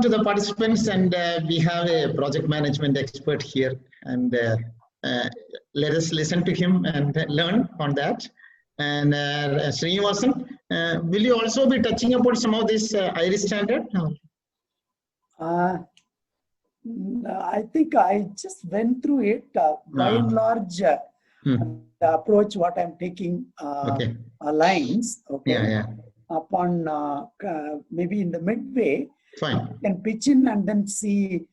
To the participants, and we have a project management expert here, and let us listen to him and learn on that. And Srinivasan, will you also be touching upon some of this IRIS standard? I think I just went through it. By and large, the approach what I'm taking aligns. Okay. Yeah. Upon maybe in the midway, Fine. you can pitch in and then see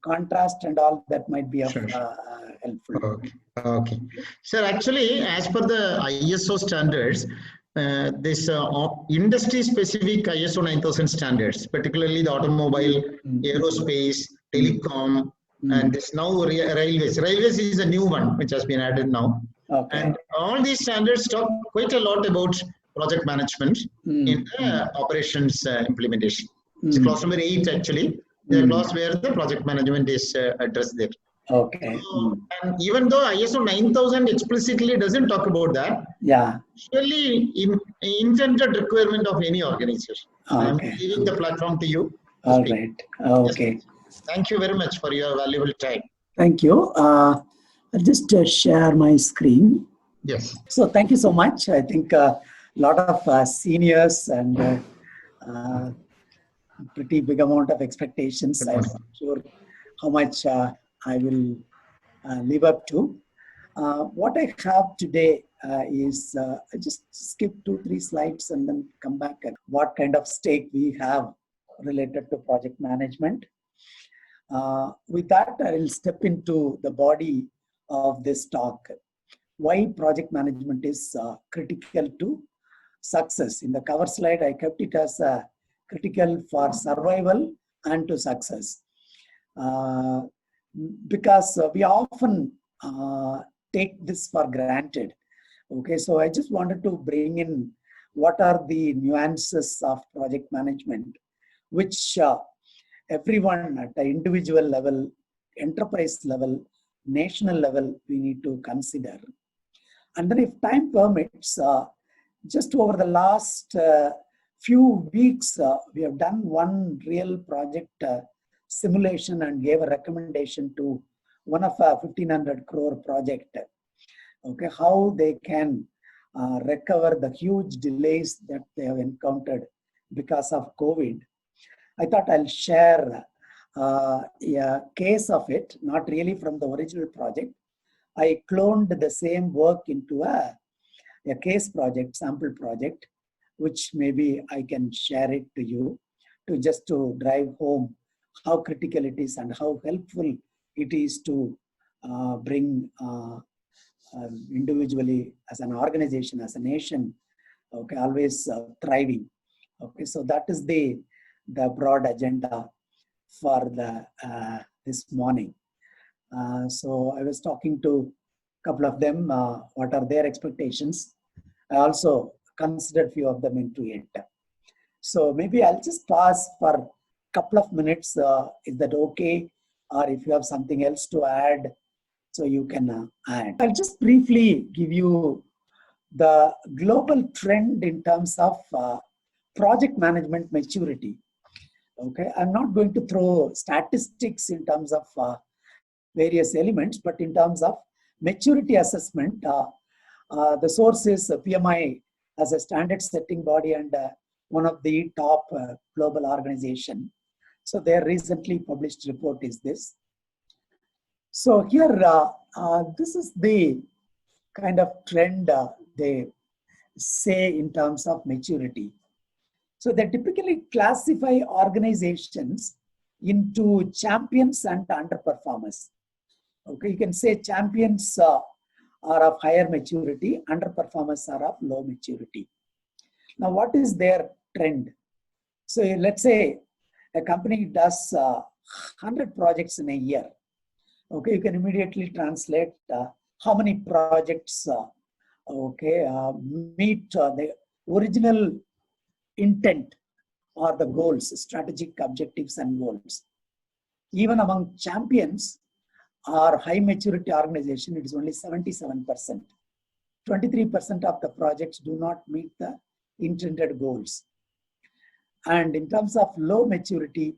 contrast and all that might be helpful. Okay. Sir, actually, as per the ISO standards, this industry-specific ISO 9000 standards, particularly the automobile, aerospace, telecom, and this now railways. Railways is a new one which has been added now. Okay. And all these standards talk quite a lot about project management in the operations implementation. It's clause number 8 actually, the clause where the project management is addressed there. Okay. So, and even though ISO 9000 explicitly doesn't talk about that, surely intended requirement of any organization. I'm giving the platform to you. All right. Okay. Yes, thank you very much for your valuable time. Thank you. I'll just share my screen. Yes. So thank you so much. I think a lot of seniors and pretty big amount of expectations. I'm not sure how much I will live up to. What I have today is I just skip 2-3 slides and then come back at what kind of stake we have related to project management. With that, I will step into the body of this talk. Why project management is critical to success. In the cover slide, I kept it as critical for survival and to success. Because we often take this for granted. Okay, so I just wanted to bring in what are the nuances of project management, which everyone at the individual level, enterprise level, national level, we need to consider. And then if time permits, just over the last few weeks, we have done one real project simulation and gave a recommendation to one of a 1500 crore project. Okay, how they can recover the huge delays that they have encountered because of COVID. I thought I'll share a case of it, not really from the original project. I cloned the same work into a case project, sample project, which maybe I can share it to you to drive home how critical it is and how helpful it is to bring individually as an organization, as a nation, okay, always thriving. Okay, so that is the broad agenda for this morning. So I was talking to a couple of them, what are their expectations. I also considered few of them into it. So maybe I'll just pause for a couple of minutes. Is that okay? Or if you have something else to add, so you can add. I'll just briefly give you the global trend in terms of project management maturity. Okay, I'm not going to throw statistics in terms of various elements, but in terms of maturity assessment, the source is PMI as a standard setting body and one of the top global organization. So their recently published report is this. So here, this is the kind of trend they say in terms of maturity. So they typically classify organizations into champions and underperformers. Okay, you can say champions are of higher maturity, underperformers are of low maturity. Now, what is their trend? So let's say a company does 100 projects in a year. Okay, you can immediately translate how many projects meet the original intent or the goals, strategic objectives and goals. Even among champions or high maturity organization, it is only 77%. 23% of the projects do not meet the intended goals. And in terms of low maturity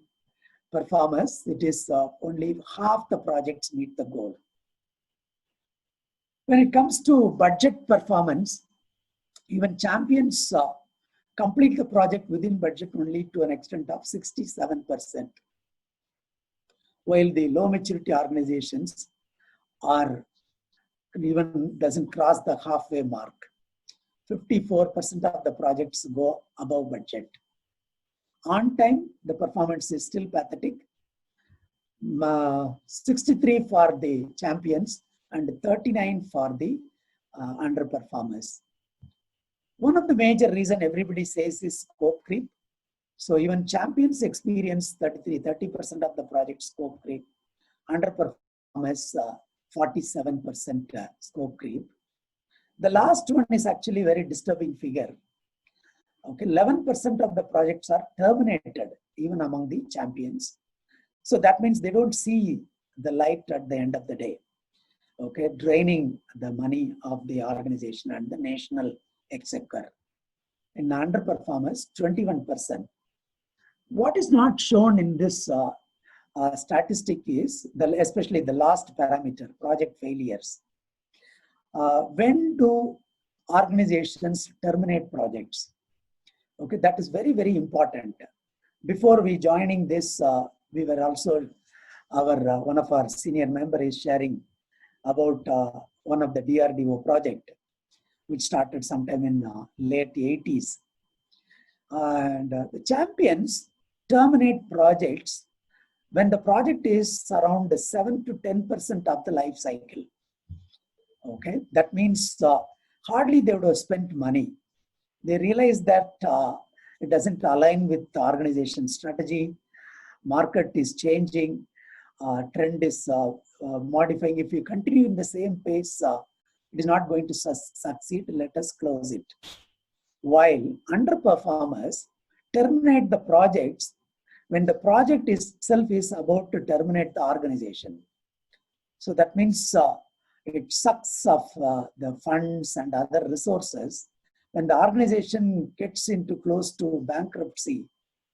performers, it is only half the projects meet the goal. When it comes to budget performance, even champions complete the project within budget only to an extent of 67%, while the low maturity organizations are even doesn't cross the halfway mark. 54% of the projects go above budget. On time, the performance is still pathetic. 63 for the champions and 39 for the underperformers. One of the major reasons everybody says is scope creep. So even champions experience 30% of the project scope creep. Underperformers, 47% scope creep. The last one is actually very disturbing figure. Okay, 11% of the projects are terminated even among the champions. So that means they don't see the light at the end of the day. Okay, draining the money of the organization and the national exchequer. In underperformers, 21%. What is not shown in this statistic is, especially the last parameter, project failures. When do organizations terminate projects? Okay, that is very, very important. Before we joining this, we were also, one of our senior member is sharing about one of the DRDO project, which started sometime in late 80s. And the champions terminate projects when the project is around 7 to 10% of the life cycle. Okay, that means hardly they would have spent money. They realize that it doesn't align with the organization strategy. Market is changing. Trend is modifying. If you continue in the same pace, it is not going to succeed. Let us close it. While underperformers terminate the projects when the project itself is about to terminate the organization. So that means it sucks of the funds and other resources. When the organization gets into close to bankruptcy,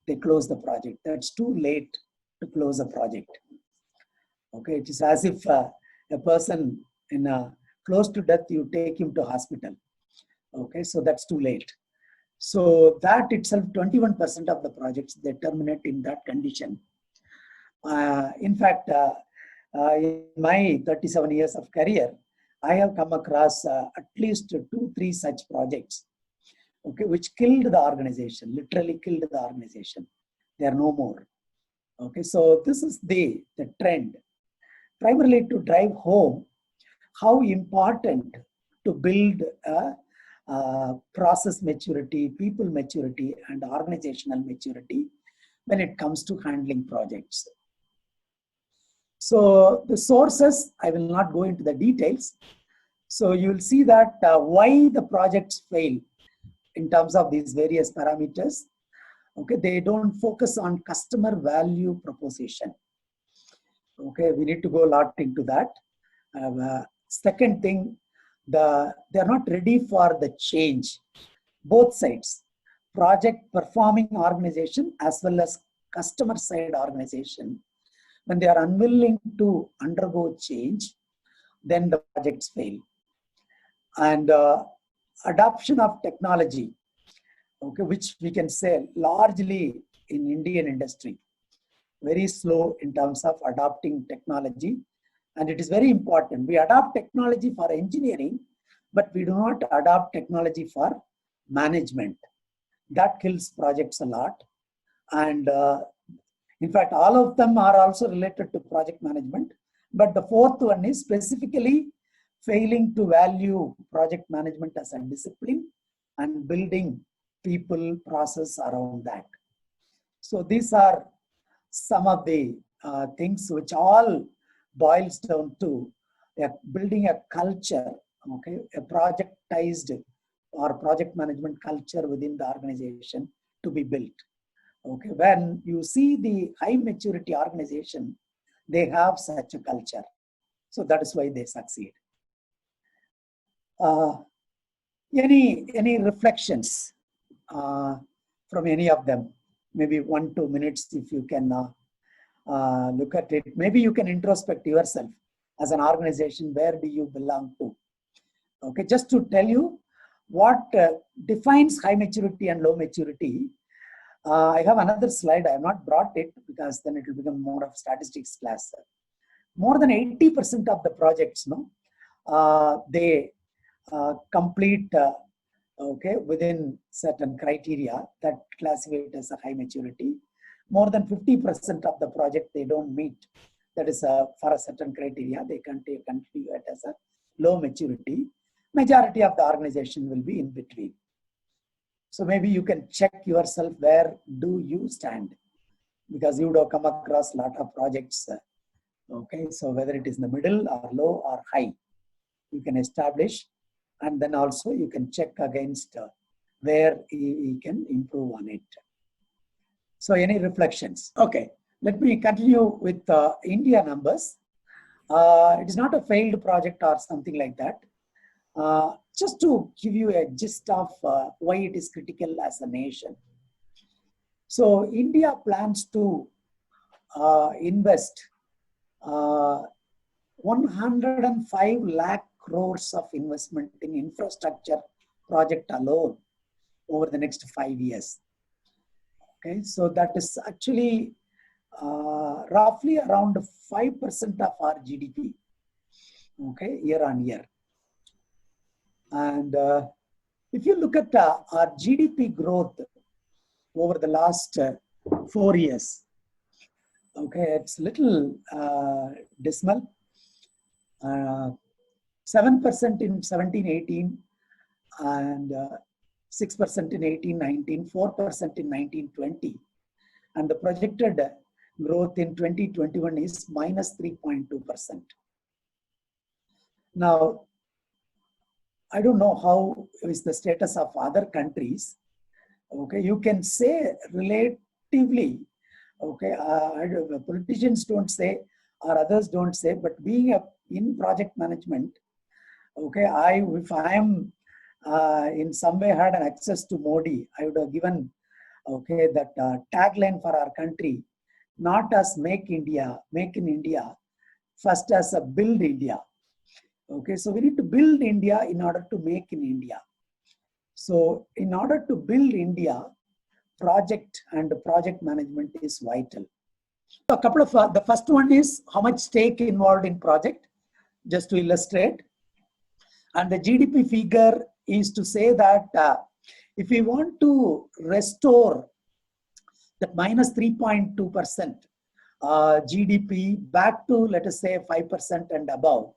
they close the project. That's too late to close a project. Okay, it is as if a person in close to death, you take him to hospital. Okay, so that's too late. So that itself, 21% of the projects, they terminate in that condition. In fact, in my 37 years of career, I have come across at least 2-3 such projects, okay, which killed the organization, literally killed the organization. They are no more. Okay, so this is the trend, primarily to drive home how important to build process maturity, people maturity, and organizational maturity when it comes to handling projects. So the sources, I will not go into the details. So you will see that why the projects fail in terms of these various parameters. Okay, they don't focus on customer value proposition. Okay, we need to go a lot into that. Second thing, they're not ready for the change. Both sides, project performing organization as well as customer side organization, when they are unwilling to undergo change, then the projects fail. And adoption of technology, okay, which we can say largely in Indian industry, very slow in terms of adopting technology. And it is very important. We adopt technology for engineering, but we do not adopt technology for management. That kills projects a lot. And in fact, all of them are also related to project management. But the fourth one is specifically failing to value project management as a discipline and building people process around that. So these are some of the things which all boils down to building a culture, okay, a projectized or project management culture within the organization to be built. Okay, when you see the high maturity organization, they have such a culture. So that is why they succeed. Any reflections from any of them? maybe 1-2 minutes if you can look at it. Maybe you can introspect yourself as an organization. Where do you belong to? Okay, just to tell you what defines high maturity and low maturity. I have another slide. I have not brought it because then it will become more of statistics class. More than 80% of the projects, they complete okay, within certain criteria that classify it as a high maturity. More than 50% of the project they don't meet. That is for a certain criteria, they continue it as a low maturity. Majority of the organization will be in between. So maybe you can check yourself, where do you stand? Because you would have come across a lot of projects. Okay, so whether it is in the middle or low or high, you can establish, and then also you can check against where you can improve on it. So any reflections? Okay, let me continue with India numbers. It is not a failed project or something like that. Just to give you a gist of why it is critical as a nation. So India plans to invest 105 lakh crores of investment in infrastructure project alone over the next 5 years. Okay, so that is actually roughly around 5% of our GDP. Okay, year on year. And if you look at our GDP growth over the last 4 years, okay, it's little dismal. 7% in 17-18 and 6% in 18-19, 4% in 19-20. And the projected growth in 2021 is minus 3.2%. Now, I don't know how is the status of other countries. Okay, you can say relatively, okay, politicians don't say or others don't say, but being in project management, okay, if I am in some way had an access to Modi, I would have given, okay, that tagline for our country, not as make in India, first as a build India. Okay, so we need to build India in order to make in India. So in order to build India, project and project management is vital. So a couple of, the first one is how much stake involved in project, just to illustrate. And the GDP figure is to say that if we want to restore that minus 3.2% GDP back to, let us say, 5% and above,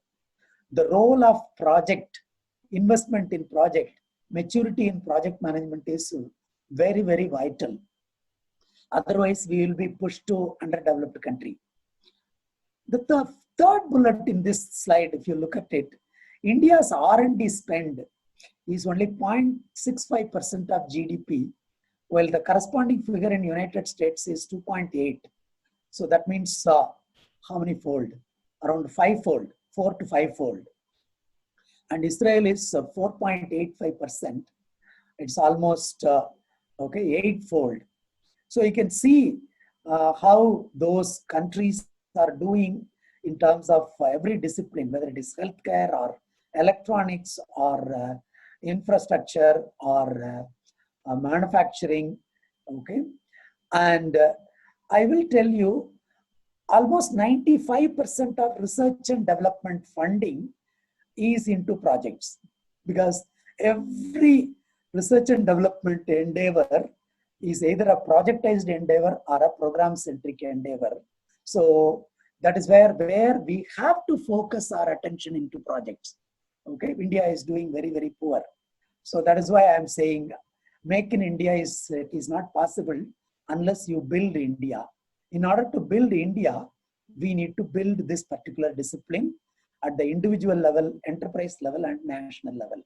the role of project, investment in project, maturity in project management is very, very vital. Otherwise, we will be pushed to underdeveloped country. The third bullet in this slide, if you look at it, India's R&D spend is only 0.65% of GDP, while the corresponding figure in United States is 2.8. So that means how many fold? Around 5-fold, 4 to 5-fold. And Israel is 4.85%. It's almost okay, 8-fold. So you can see how those countries are doing in terms of every discipline, whether it is healthcare or electronics or infrastructure or manufacturing. Okay, and I will tell you, almost 95% of research and development funding is into projects, because every research and development endeavor is either a projectized endeavor or a program-centric endeavor. So that is where we have to focus our attention into projects. Okay, India is doing very, very poor. So that is why I am saying make in India is not possible unless you build India. In order to build India, we need to build this particular discipline at the individual level, enterprise level, and national level.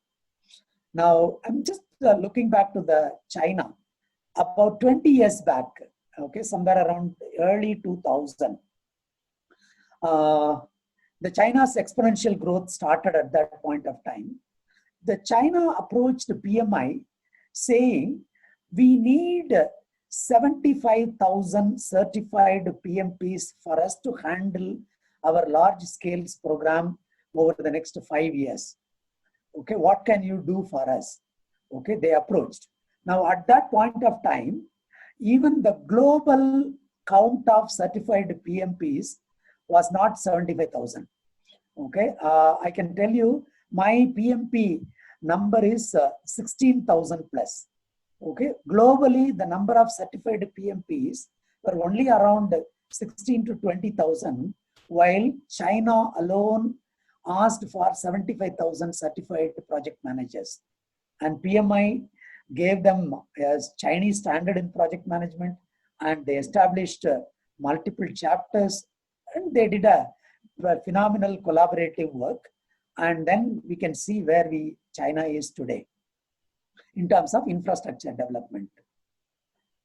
Now, I'm just looking back to the China. About 20 years back, okay, somewhere around early 2000, the China's exponential growth started at that point of time. The China approached PMI saying, we need 75,000 certified PMPs for us to handle our large scale program over the next 5 years. Okay, what can you do for us? Okay, they approached. Now, at that point of time, even the global count of certified PMPs was not 75,000. Okay, I can tell you my PMP number is 16,000 plus. Okay, globally, the number of certified PMPs were only around 16 to 20,000, while China alone asked for 75,000 certified project managers. And PMI gave them a Chinese standard in project management, and they established multiple chapters, and they did a phenomenal collaborative work. And then we can see where China is today in terms of infrastructure development.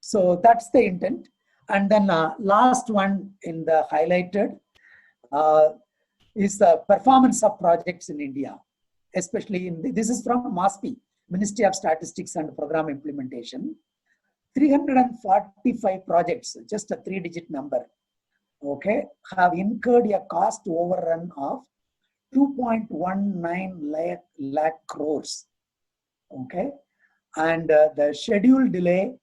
So that's the intent. And then last one in the highlighted is the performance of projects in India, especially this is from MASPI, Ministry of Statistics and Program Implementation. 345 projects, just a 3-digit number, okay, have incurred a cost overrun of 2.19 lakh crores, okay, and the schedule delay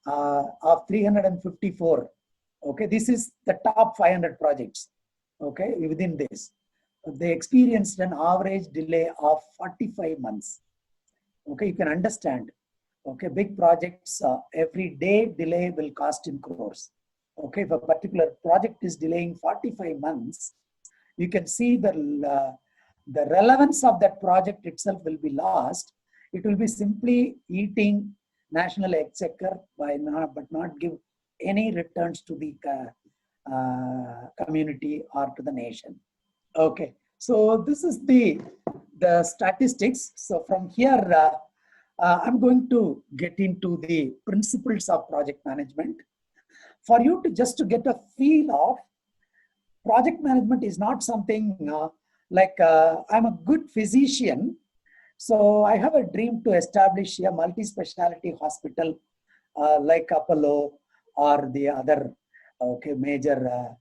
of 354, okay, this is the top 500 projects, okay, within this. They experienced an average delay of 45 months. Okay, you can understand, okay, big projects, every day delay will cost in crores. Okay, if a particular project is delaying 45 months, you can see the relevance of that project itself will be lost. It will be simply eating national exchequer but not give any returns to the community or to the nation. Okay, so this is the statistics. So from here, I'm going to get into the principles of project management. For you to just to get a feel of project management is not something like I'm a good physician, so I have a dream to establish a multi-specialty hospital like Apollo or the other major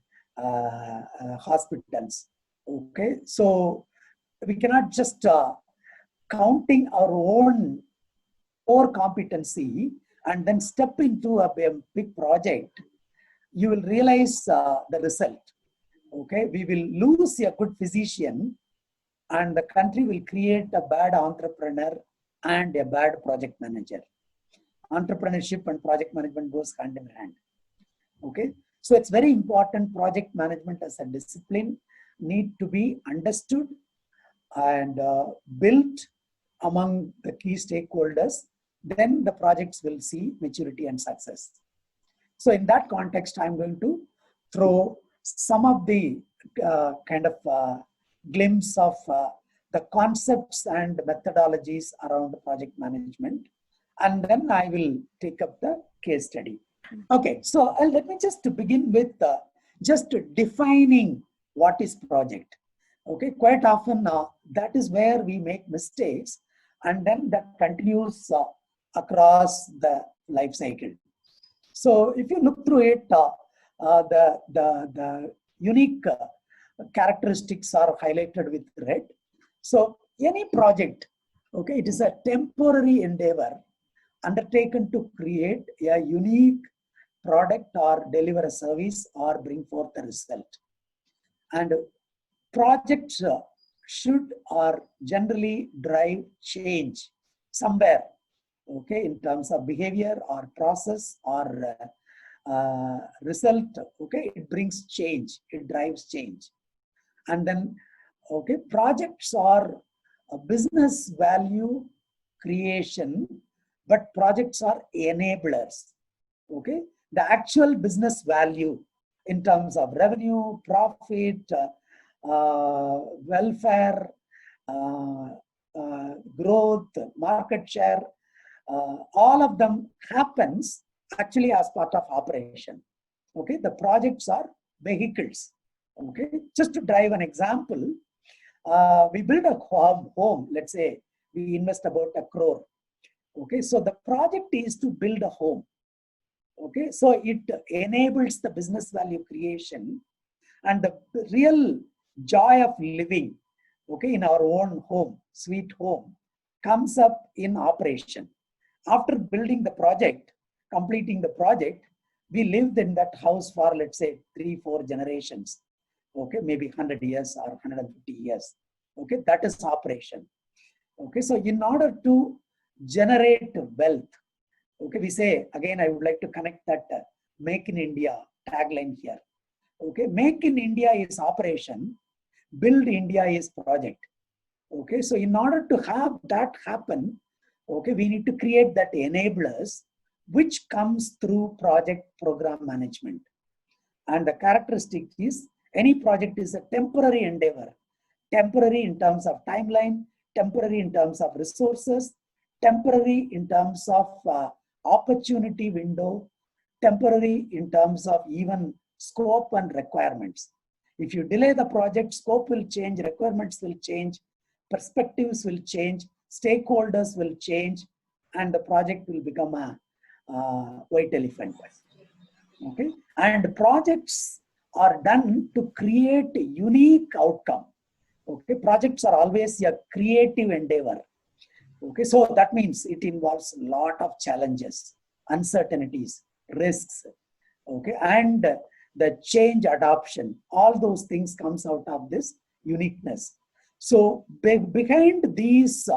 hospitals. Okay, so we cannot just counting our own core competency and then step into a big project. You will realize the result. Okay, we will lose a good physician, and the country will create a bad entrepreneur and a bad project manager. Entrepreneurship and project management goes hand in hand. Okay, so it's very important. Project management as a discipline need to be understood and built among the key stakeholders. Then the projects will see maturity and success. So in that context, I'm going to throw some of the glimpse of the concepts and methodologies around project management, and then I will take up the case study. Okay, so let me just begin with just defining what is project. Okay, quite often that is where we make mistakes, and then that continues across the life cycle. So if you look through it, the unique characteristics are highlighted with red. So any project, okay, it is a temporary endeavor undertaken to create a unique product or deliver a service or bring forth a result. And projects should or generally drive change somewhere, okay, in terms of behavior or process or result. Okay, it brings change, it drives change. And then, okay, projects are a business value creation, but projects are enablers. Okay, the actual business value in terms of revenue, profit, welfare, growth, market share, all of them happens actually as part of operation. Okay, the projects are vehicles. Okay, just to drive an example, we build a home, let's say we invest about 1 crore. Okay, so the project is to build a home. Okay, so it enables the business value creation and the real joy of living, okay, in our own home, sweet home, comes up in operation. After building the project, completing the project, we lived in that house for, let's say, 3-4 generations, okay, maybe 100 years or 150 years. Okay, that is operation. Okay, so in order to generate wealth, okay, we say, again, I would like to connect that Make in India tagline here. Okay, Make in India is operation, Build India is project. Okay, so in order to have that happen, okay, we need to create that enablers, which comes through project program management. And the characteristic is, any project is a temporary endeavor, temporary in terms of timeline, temporary in terms of resources, temporary in terms of opportunity window, temporary in terms of even scope and requirements. If you delay the project, scope will change, requirements will change, perspectives will change, stakeholders will change, and the project will become a white elephant. Okay, and projects are done to create a unique outcome. Okay, projects are always a creative endeavor. Okay, so that means it involves a lot of challenges, uncertainties, risks, okay, and the change adoption. All those things comes out of this uniqueness. So behind these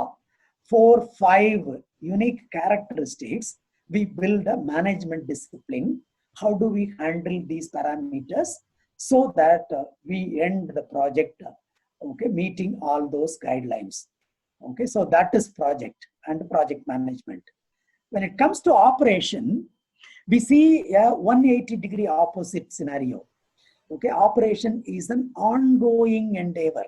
4-5 unique characteristics, we build a management discipline. How do we handle these parameters so that we end the project, okay, meeting all those guidelines? Okay, so that is project and project management. When it comes to operation, we see a 180-degree opposite scenario. Okay, operation is an ongoing endeavor.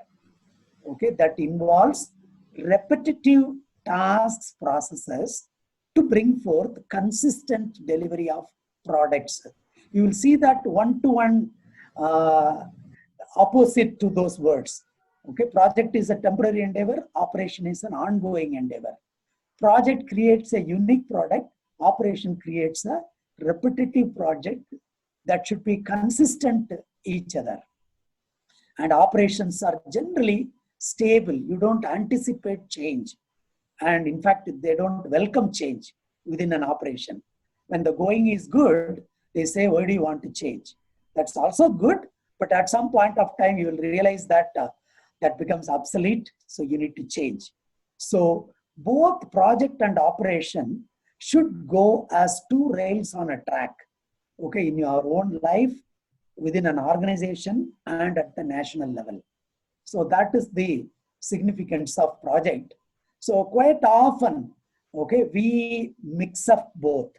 Okay, that involves repetitive tasks, processes to bring forth consistent delivery of products. You will see that one-to-one opposite to those words. Okay, project is a temporary endeavor, operation is an ongoing endeavor. Project creates a unique product, operation creates a repetitive project that should be consistent to each other. And operations are generally stable. You don't anticipate change. And in fact, they don't welcome change within an operation. When the going is good, they say, why do you want to change? That's also good, but at some point of time, you will realize that that becomes obsolete, so you need to change. So both project and operation should go as two rails on a track, okay, in your own life, within an organization, and at the national level. So that is the significance of project. So quite often, okay, we mix up both.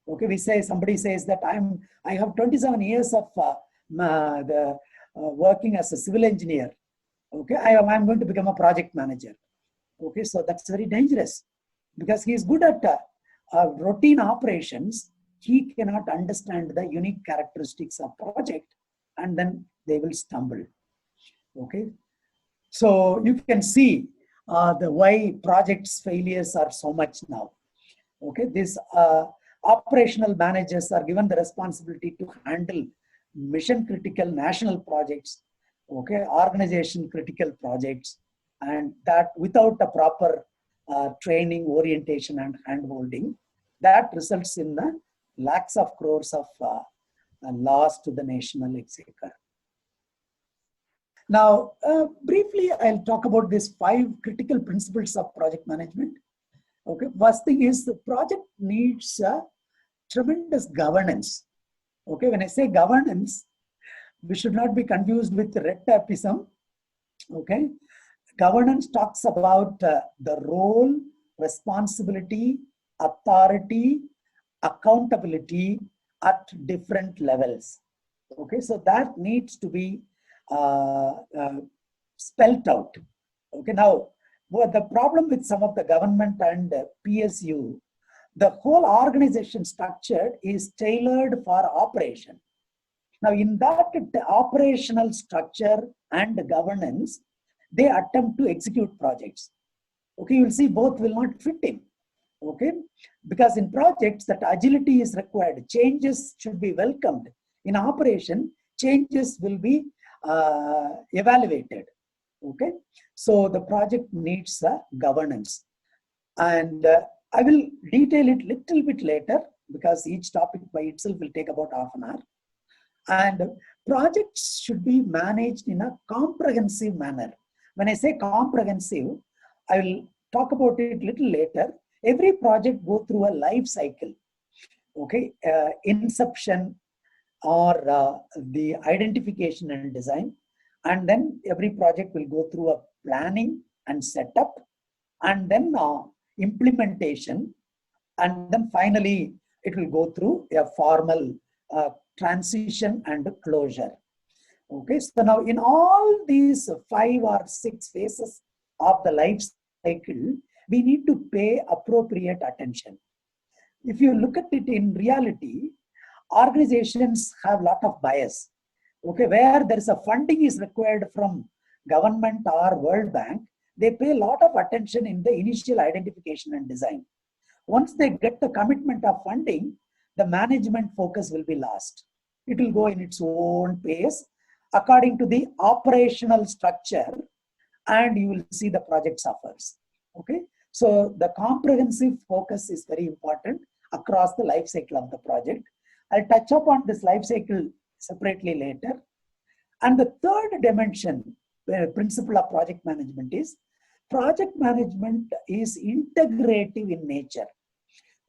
Okay, we say, somebody says that I have 27 years of working as a civil engineer. Okay, I'm going to become a project manager. Okay, so that's very dangerous because he is good at routine operations. He cannot understand the unique characteristics of project, and then they will stumble. Okay, so you can see the why projects failures are so much now. Okay, these operational managers are given the responsibility to handle mission critical national projects, okay, organization critical projects, and that without a proper training, orientation, and handholding, that results in the lakhs of crores of loss to the national exchequer. Now, briefly, I'll talk about these 5 critical principles of project management. Okay, first thing is the project needs tremendous governance. Okay, when I say governance, we should not be confused with red tapeism. Okay, governance talks about the role, responsibility, authority, accountability at different levels. Okay, so that needs to be spelled out. Okay, now the problem with some of the government and PSU, the whole organization structure is tailored for operation. Now, in that operational structure and governance, they attempt to execute projects. Okay, you will see both will not fit in. Okay, because in projects that agility is required, changes should be welcomed. In operation, changes will be evaluated. Okay, so the project needs governance, and I will detail it little bit later because each topic by itself will take about half an hour. And projects should be managed in a comprehensive manner. When I say comprehensive, I will talk about it little later. Every project go through a life cycle. Okay, inception or the identification and design, and then every project will go through a planning and setup, and then implementation, and then finally it will go through a formal transition and closure. Okay, so now in all these 5 or 6 phases of the life cycle, we need to pay appropriate attention. If you look at it in reality, organizations have a lot of bias. Okay, where there is a funding is required from government or World Bank, they pay a lot of attention in the initial identification and design. Once they get the commitment of funding, the management focus will be lost. It will go in its own pace according to the operational structure, and you will see the project suffers. Okay, so the comprehensive focus is very important across the life cycle of the project. I'll touch upon this life cycle separately later. And the third dimension, principle of project management is integrative in nature.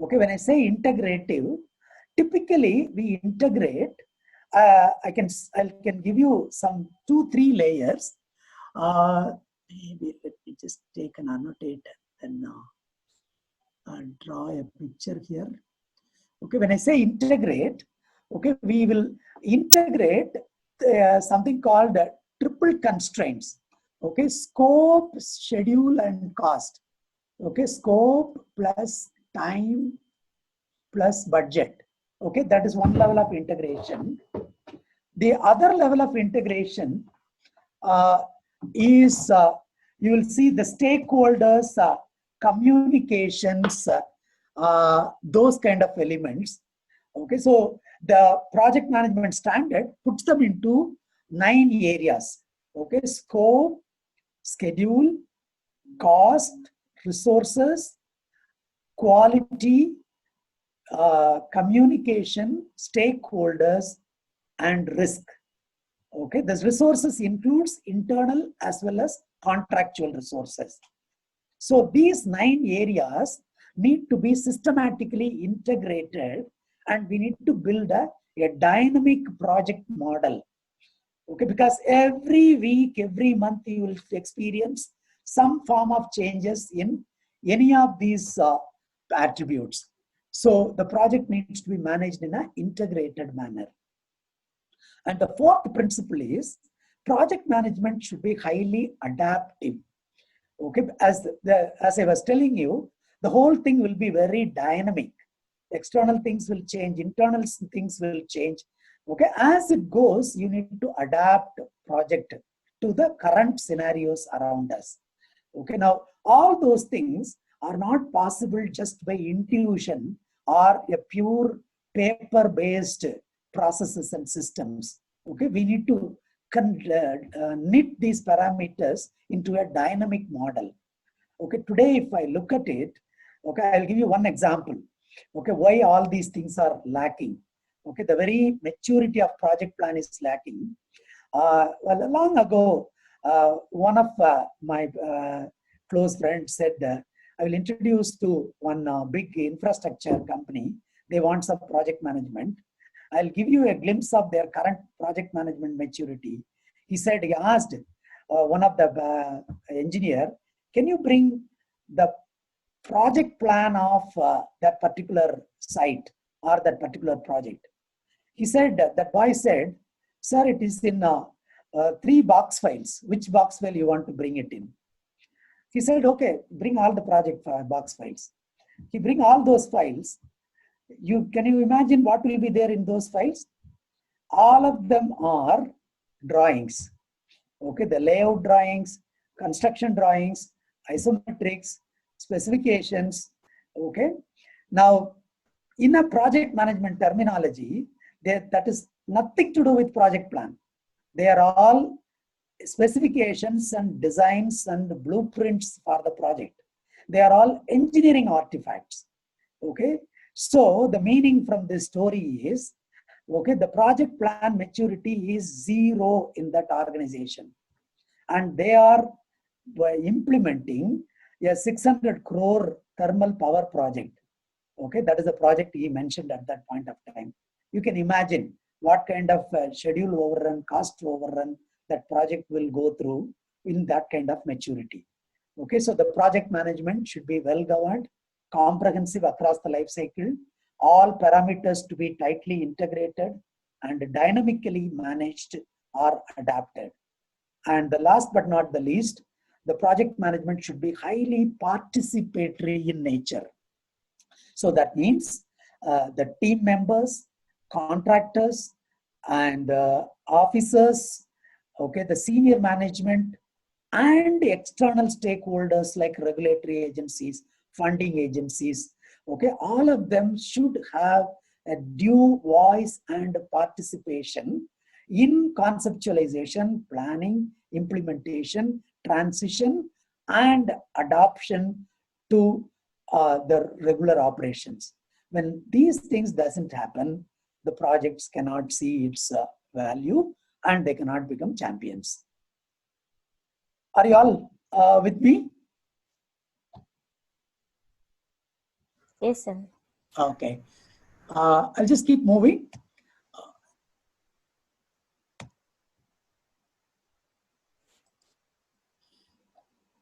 Okay, when I say integrative, typically we integrate, I can give you some 2-3 layers. Maybe let me just take an annotator and draw a picture here. Okay, when I say integrate, okay, we will integrate something called triple constraints. Okay, scope, schedule, and cost. Okay, scope plus time plus budget. Okay, that is one level of integration. The other level of integration is you will see the stakeholders, communications, those kind of elements. Okay, so the project management standard puts them into 9 areas. Okay, scope, schedule, cost, resources, quality, communication, stakeholders, and risk. Okay, this resources includes internal as well as contractual resources. So these 9 areas need to be systematically integrated, and we need to build a dynamic project model. Okay, because every week, every month, you will experience some form of changes in any of these attributes. So the project needs to be managed in an integrated manner. And the fourth principle is project management should be highly adaptive. Okay, as I was telling you, the whole thing will be very dynamic. External things will change, internal things will change. Okay, as it goes, you need to adapt project to the current scenarios around us. Okay, now all those things are not possible just by intuition or a pure paper-based processes and systems. Okay, we need to knit these parameters into a dynamic model. Okay, today if I look at it, okay, I'll give you one example. Okay, why all these things are lacking. Okay, the very maturity of project plan is lacking. Well, long ago, one of my close friends said, I will introduce to one big infrastructure company. They want some project management. I'll give you a glimpse of their current project management maturity. He said, he asked one of the engineer, can you bring the project plan of that particular site or that particular project? He said, that boy said, sir, it is in 3 box files. Which box file you want to bring it in? He said, okay, bring all the project box files. He bring all those files. Can you imagine what will be there in those files? All of them are drawings. Okay, the layout drawings, construction drawings, isometrics, specifications, Okay. Now, in a project management terminology, that is nothing to do with project plan. They are all specifications and designs and blueprints for the project. They are all engineering artifacts. Okay. So the meaning from this story is, okay, the project plan maturity is 0 in that organization. And they are implementing a 600 crore thermal power project. Okay, that is the project he mentioned at that point of time. You can imagine what kind of schedule overrun, cost overrun that project will go through in that kind of maturity. Okay, so the project management should be well governed, comprehensive across the life cycle, all parameters to be tightly integrated and dynamically managed or adapted. And the last but not the least, the project management should be highly participatory in nature. So that means the team members, contractors, and officers, okay, the senior management, and external stakeholders like regulatory agencies, funding agencies, okay, all of them should have a due voice and participation in conceptualization, planning, implementation, transition, and adoption to the regular operations. When these things doesn't happen, the projects cannot see its value and they cannot become champions. Are you all with me? Yes, sir. Okay. I'll just keep moving.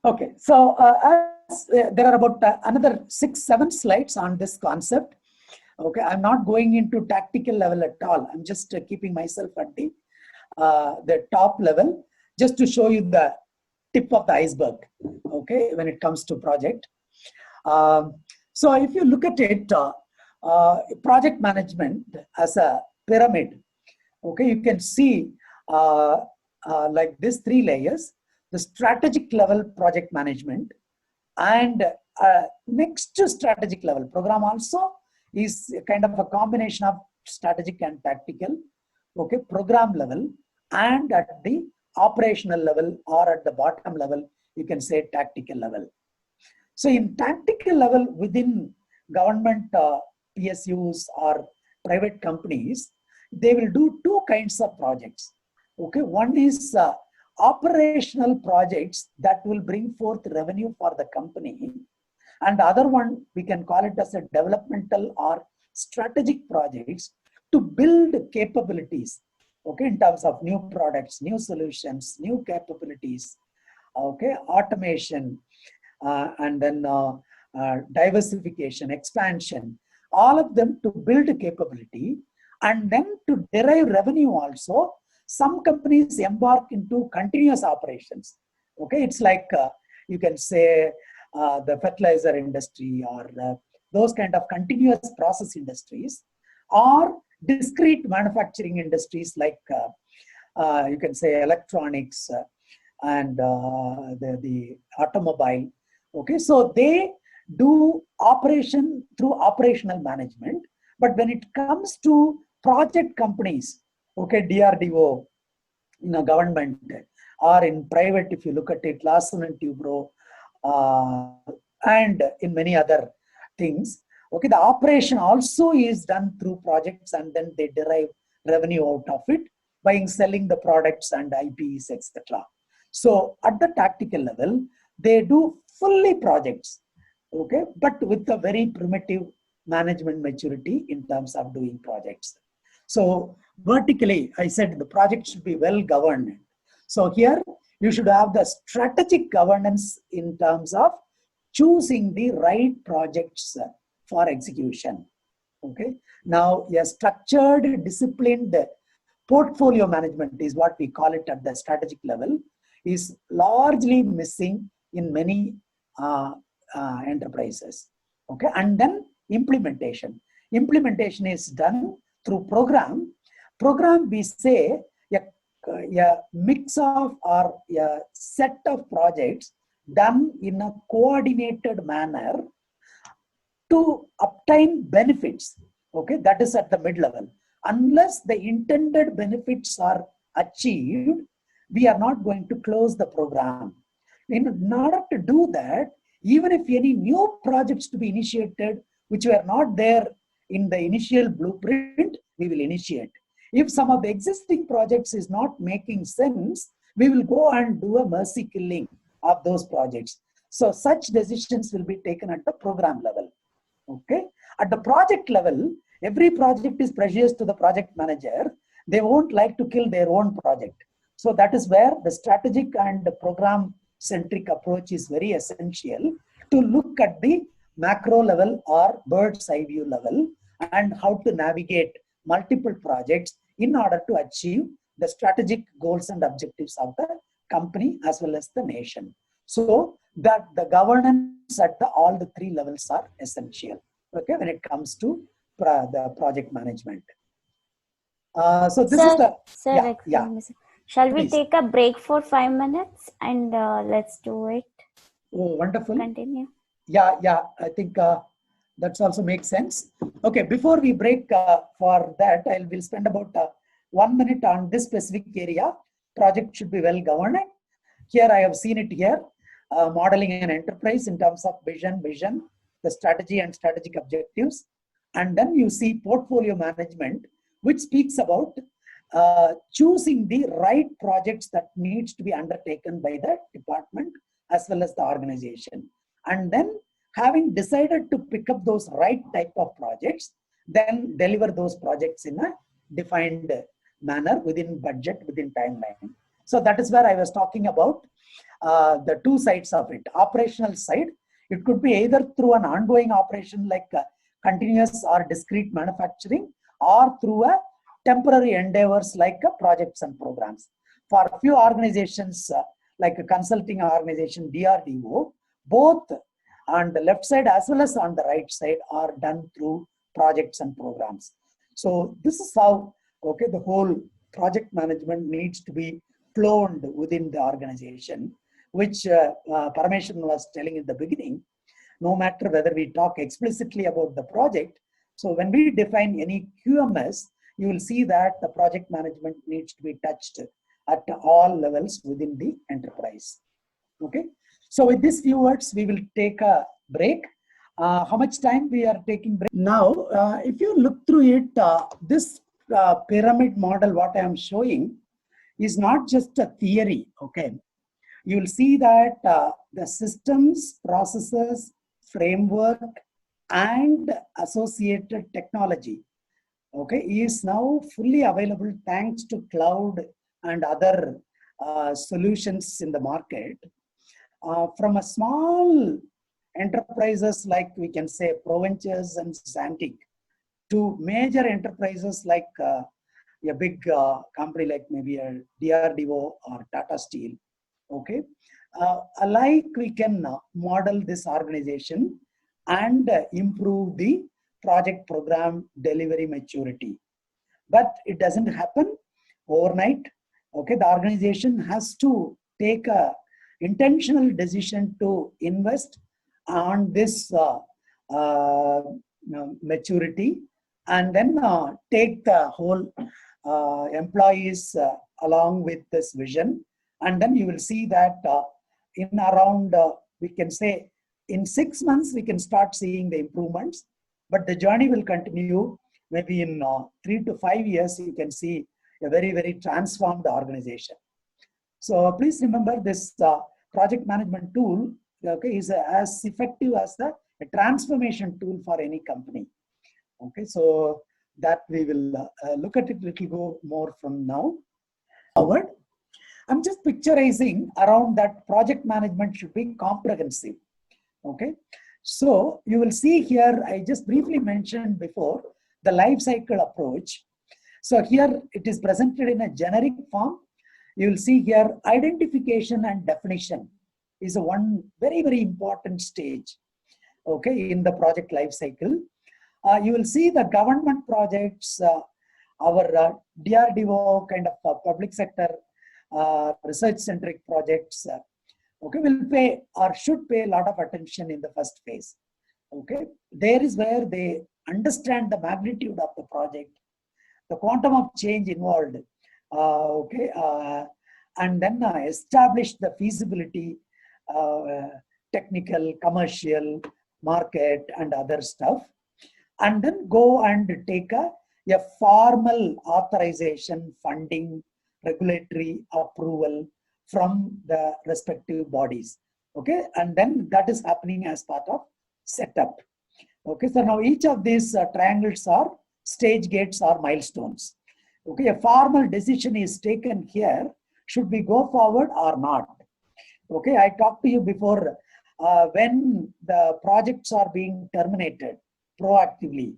Okay. So there are about another 6-7 slides on this concept. Okay. I'm not going into tactical level at all. I'm just keeping myself at the top level just to show you the tip of the iceberg. Okay. When it comes to project. So if you look at it, project management as a pyramid, okay, you can see like these 3 layers, the strategic level project management, and next to strategic level program also is kind of a combination of strategic and tactical, okay, program level, and at the operational level or at the bottom level, you can say tactical level. So in tactical level within government PSUs or private companies, they will do 2 kinds of projects. Okay, one is operational projects that will bring forth revenue for the company, and the other one we can call it as a developmental or strategic projects to build capabilities. Okay, in terms of new products, new solutions, new capabilities. Okay, automation. And then diversification, expansion, all of them to build capability and then to derive revenue also. Some companies embark into continuous operations. Okay, it's like you can say the fertilizer industry or those kind of continuous process industries, or discrete manufacturing industries like you can say electronics and the automobile. Okay, so they do operation through operational management, but when it comes to project companies, okay, DRDO in a government or in private, if you look at it, Larsen and Toubro, and in many other things, okay, the operation also is done through projects and then they derive revenue out of it by selling the products and IPs, etc. So at the tactical level, they do fully projects, okay, but with a very primitive management maturity in terms of doing projects. So vertically, I said the project should be well governed. So here you should have the strategic governance in terms of choosing the right projects for execution. Okay. Now a structured, disciplined portfolio management is what we call it at the strategic level, is largely missing in many enterprises. Okay, and then implementation. Implementation is done through program. Program, we say a mix of or a set of projects done in a coordinated manner to obtain benefits. Okay, that is at the mid-level. Unless the intended benefits are achieved, we are not going to close the program. In order to do that, even if any new projects to be initiated, which were not there in the initial blueprint, we will initiate. If some of the existing projects is not making sense, we will go and do a mercy killing of those projects. So such decisions will be taken at the program level. Okay. At the project level, every project is precious to the project manager. They won't like to kill their own project. So that is where the strategic and the program centric approach is very essential to look at the macro level or bird's eye view level and how to navigate multiple projects in order to achieve the strategic goals and objectives of the company as well as the nation. So that the governance at all the three levels are essential. Okay, when it comes to the project management. So this is the Shall we Please. take a break for 5 minutes and let's do it? Oh, wonderful. Continue. Yeah, I think that also makes sense. Okay, before we break for that, I will spend about 1 minute on this specific area. Project should be well governed. Here I have seen it here, modeling an enterprise in terms of vision, the strategy and strategic objectives. And then you see portfolio management, which speaks about choosing the right projects that needs to be undertaken by the department as well as the organization. And then having decided to pick up those right type of projects, then deliver those projects in a defined manner within budget, within timeline. So that is where I was talking about the two sides of it. Operational side, it could be either through an ongoing operation like continuous or discrete manufacturing, or through a temporary endeavors like projects and programs. For a few organizations like a consulting organization, DRDO, both on the left side as well as on the right side are done through projects and programs. So this is how, okay, the whole project management needs to be flowed within the organization, which Parameshwaran was telling in the beginning. No matter whether we talk explicitly about the project, so when we define any QMS, you will see that the project management needs to be touched at all levels within the enterprise. Okay. So with these few words, we will take a break. How much time we are taking break? Now, if you look through it, this pyramid model, what I am showing is not just a theory. Okay. You will see that the systems, processes, framework, and associated technology, okay, is now fully available thanks to cloud and other solutions in the market. From a small enterprises like we can say Proventures and Santic, to major enterprises like a big company like maybe a DRDO or Tata Steel. Okay, alike we can model this organization and improve the project program delivery maturity. But it doesn't happen overnight. Okay, the organization has to take a intentional decision to invest on this maturity, and then take the whole employees along with this vision. And then you will see that in around, we can say, in 6 months, we can start seeing the improvements, but the journey will continue. Maybe in 3 to 5 years, you can see a very, very transformed organization. So please remember this project management tool, okay, is as effective as a transformation tool for any company. Okay, so that we will look at it a little go more from now forward. I'm just picturizing around that project management should be comprehensive. Okay, so you will see here, I just briefly mentioned before the life cycle approach. So here it is presented in a generic form. You will see here identification and definition is a one very, very important stage, okay, in the project life cycle. You will see the government projects, our DRDO kind of public sector research-centric projects, okay, will pay or should pay a lot of attention in the first phase. Okay, there is where they understand the magnitude of the project, the quantum of change involved, and then establish the feasibility, technical, commercial, market, and other stuff, and then go and take a formal authorization, funding, regulatory approval from the respective bodies. Okay, and then that is happening as part of setup. Okay, so now each of these triangles are stage gates or milestones. Okay, a formal decision is taken here. Should we go forward or not? Okay, I talked to you before when the projects are being terminated proactively.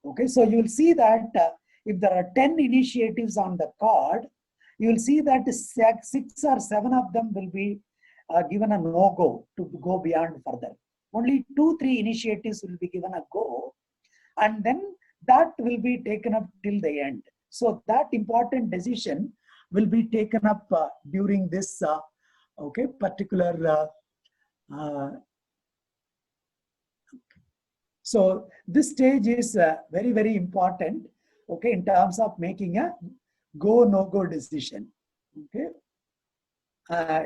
Okay, so you will see that if there are 10 initiatives on the card, you will see that 6 or 7 of them will be given a no-go to go beyond further. Only 2-3 initiatives will be given a go, and then that will be taken up till the end. So that important decision will be taken up during this particular. So this stage is very, very important. Okay, in terms of making a go no go decision. Okay,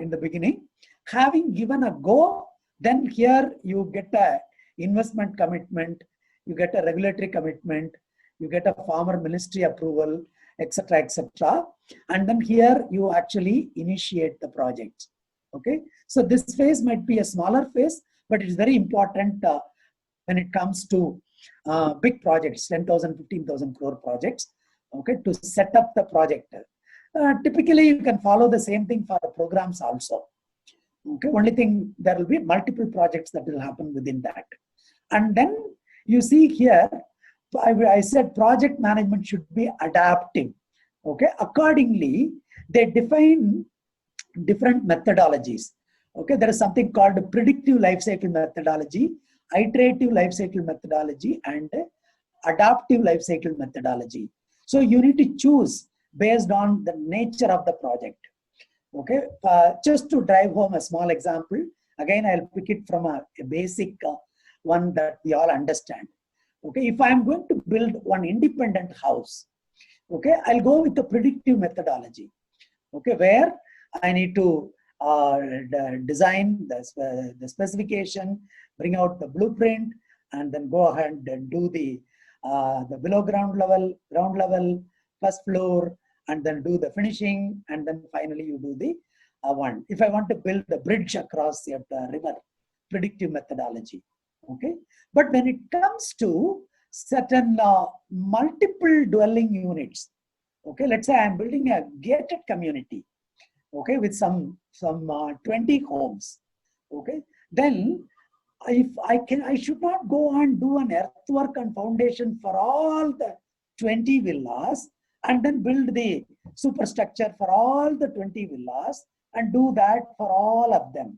in the beginning, having given a go, then here you get a investment commitment, you get a regulatory commitment, you get a former ministry approval, etc., etc. And then here you actually initiate the project. Okay, so this phase might be a smaller phase, but it's very important when it comes to big projects, 10,000, 15,000 crore projects. Okay, to set up the project. Typically, you can follow the same thing for programs also. Okay, only thing, there will be multiple projects that will happen within that. And then you see here, I said project management should be adaptive. Okay, accordingly, they define different methodologies. Okay, there is something called predictive life cycle methodology, iterative life cycle methodology, and adaptive life cycle methodology. So you need to choose based on the nature of the project. Okay, just to drive home a small example, again I'll pick it from a basic one that we all understand. Okay, if I'm going to build one independent house, okay, I'll go with the predictive methodology. Okay, where I need to design the specification, bring out the blueprint, and then go ahead and do the below ground level, first floor, and then do the finishing, and then finally you do the one. If I want to build a bridge across the river, predictive methodology. Okay, but when it comes to certain multiple dwelling units, okay, let's say I'm building a gated community, okay, with some 20 homes, okay, then if I should not go and do an earthwork and foundation for all the 20 villas and then build the superstructure for all the 20 villas and do that for all of them.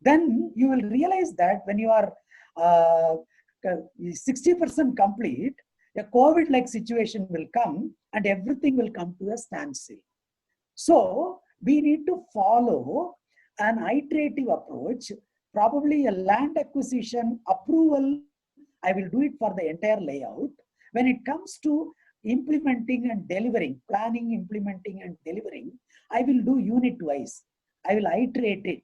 Then you will realize that when you are 60% complete, a COVID-like situation will come and everything will come to a standstill. So we need to follow an iterative approach, probably a land acquisition approval. I will do it for the entire layout. When it comes to implementing and delivering, planning, implementing and delivering, I will do unit wise. I will iterate it,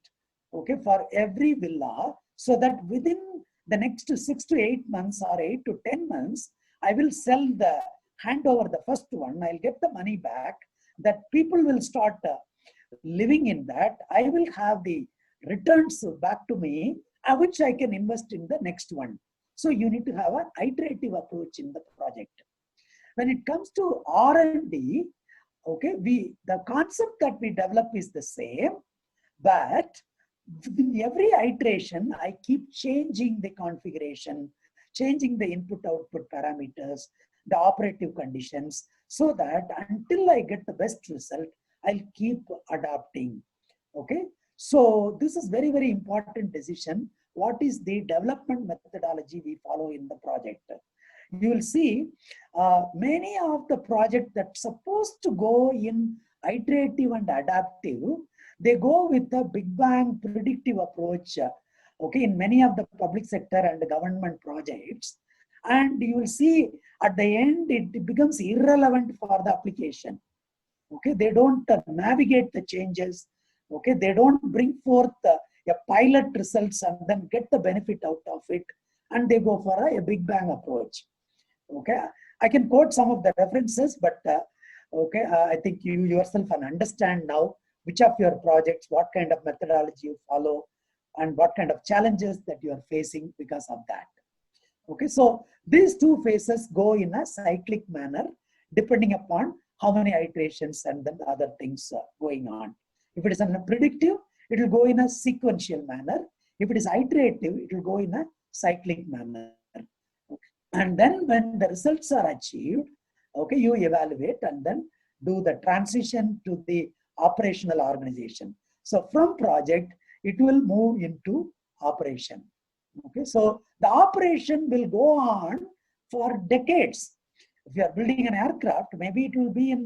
okay, for every villa, so that within the next 6 to 8 months or 8 to 10 months, I will sell the handover the first one. I'll get the money back. That people will start living in that. I will have the returns back to me, which I can invest in the next one. So you need to have an iterative approach in the project. When it comes to R&D, okay, the concept that we develop is the same, but in every iteration, I keep changing the configuration, changing the input-output parameters, the operative conditions, so that until I get the best result, I'll keep adapting. Okay, so this is very, very important decision. What is the development methodology we follow in the project? You will see many of the projects that supposed to go in iterative and adaptive, they go with the big bang predictive approach okay, in many of the public sector and government projects. And you will see at the end, it becomes irrelevant for the application. Okay, they don't navigate the changes. Okay, they don't bring forth a pilot results and then get the benefit out of it. And they go for a big bang approach. Okay, I can quote some of the references, but okay, I think you yourself can understand now which of your projects, what kind of methodology you follow, and what kind of challenges that you are facing because of that. Okay, so these two phases go in a cyclic manner, depending upon how many iterations and then other things going on. If it is a predictive, it will go in a sequential manner. If it is iterative, it will go in a cyclic manner. And then when the results are achieved, okay, you evaluate and then do the transition to the operational organization. So from project, it will move into operation. Okay, so the operation will go on for decades. If you are building an aircraft, maybe it will be in